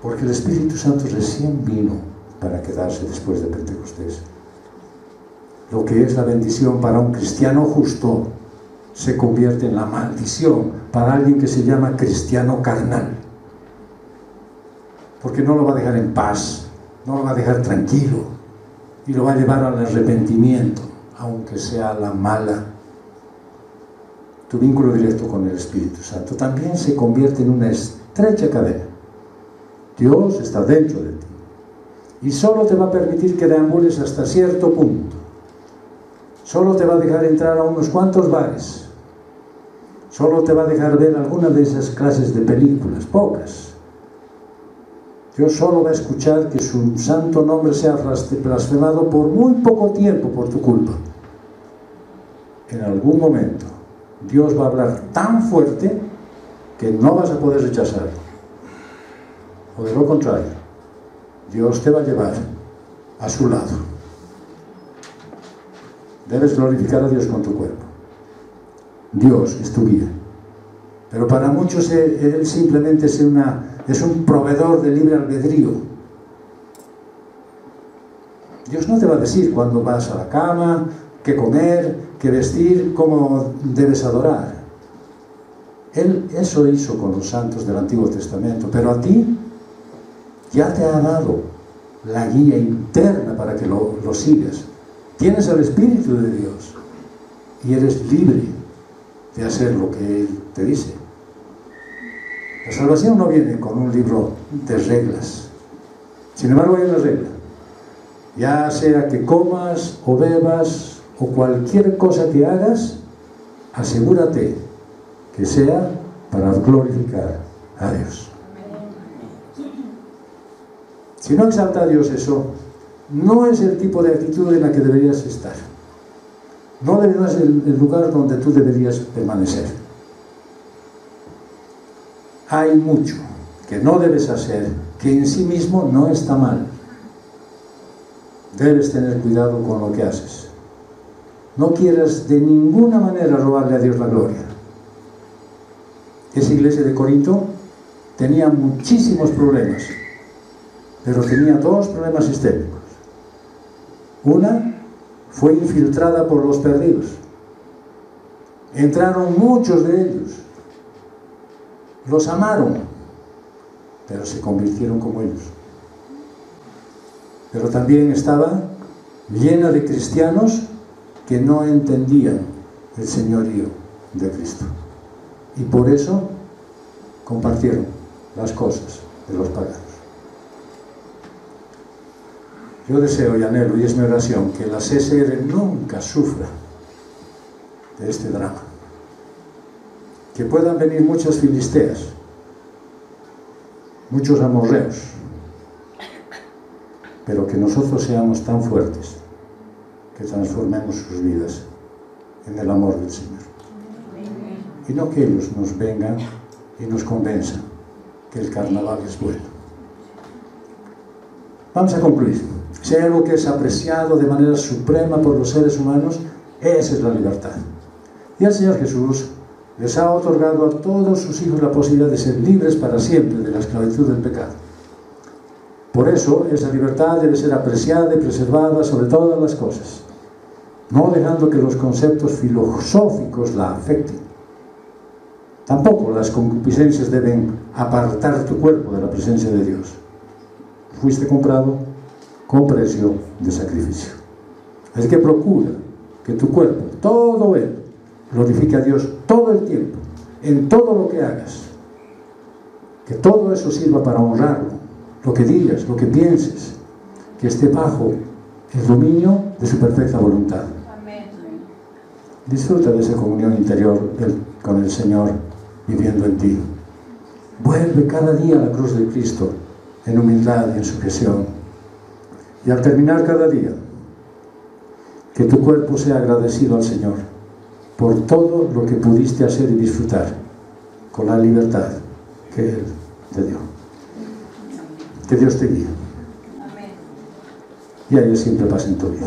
Speaker 1: porque el Espíritu Santo recién vino para quedarse después de Pentecostés. Lo que es la bendición para un cristiano justo se convierte en la maldición para alguien que se llama cristiano carnal, porque no lo va a dejar en paz, no lo va a dejar tranquilo y lo va a llevar al arrepentimiento, aunque sea la mala. Tu vínculo directo con el Espíritu Santo también se convierte en una estrecha cadena. Dios está dentro de ti y solo te va a permitir que deambules hasta cierto punto. Solo te va a dejar entrar a unos cuantos bares. Solo te va a dejar ver alguna de esas clases de películas, pocas. Dios solo va a escuchar que su santo nombre sea blasfemado por muy poco tiempo por tu culpa. En algún momento, Dios va a hablar tan fuerte que no vas a poder rechazarlo. O de lo contrario, Dios te va a llevar a su lado. Debes glorificar a Dios con tu cuerpo. Dios es tu guía. Pero para muchos Él simplemente es un proveedor de libre albedrío. Dios no te va a decir cuándo vas a la cama, qué comer, qué vestir, cómo debes adorar. Él eso hizo con los santos del Antiguo Testamento, pero a ti ya te ha dado la guía interna para que lo sigas. Tienes el Espíritu de Dios y eres libre de hacer lo que Él te dice. La salvación no viene con un libro de reglas. Sin embargo, hay una regla. Ya sea que comas o bebas o cualquier cosa que hagas, asegúrate que sea para glorificar a Dios. Si no exalta a Dios eso, no es el tipo de actitud en la que deberías estar. No es el lugar donde tú deberías permanecer. Hay mucho que no debes hacer, que en sí mismo no está mal. Debes tener cuidado con lo que haces. No quieras de ninguna manera robarle a Dios la gloria. Esa iglesia de Corinto tenía muchísimos problemas, pero tenía dos problemas sistémicos. Una, fue infiltrada por los perdidos. Entraron muchos de ellos. Los amaron, pero se convirtieron como ellos. Pero también estaba llena de cristianos que no entendían el señorío de Cristo. Y por eso compartieron las cosas de los paganos. Yo deseo y anhelo, y es mi oración, que la CSR nunca sufra de este drama. Que puedan venir muchas filisteas, muchos amorreos, pero que nosotros seamos tan fuertes que transformemos sus vidas en el amor del Señor. Y no que ellos nos vengan y nos convenzan que el carnaval es bueno. Vamos a concluir. Si hay algo que es apreciado de manera suprema por los seres humanos, esa es la libertad. Y el Señor Jesús les ha otorgado a todos sus hijos la posibilidad de ser libres para siempre de la esclavitud del pecado. Por eso, esa libertad debe ser apreciada y preservada sobre todas las cosas, no dejando que los conceptos filosóficos la afecten. Tampoco las concupiscencias deben apartar tu cuerpo de la presencia de Dios. Fuiste comprado con precio de sacrificio. Así que procura que tu cuerpo, todo él, glorifique a Dios todo el tiempo, en todo lo que hagas. Que todo eso sirva para honrarlo, lo que digas, lo que pienses, que esté bajo el dominio de su perfecta voluntad. Amén. Disfruta de esa comunión interior con el Señor viviendo en ti. Vuelve cada día a la cruz de Cristo en humildad y en sujeción. Y al terminar cada día, que tu cuerpo sea agradecido al Señor por todo lo que pudiste hacer y disfrutar con la libertad que Él te dio. Que Dios te guíe y haya siempre paz en tu vida.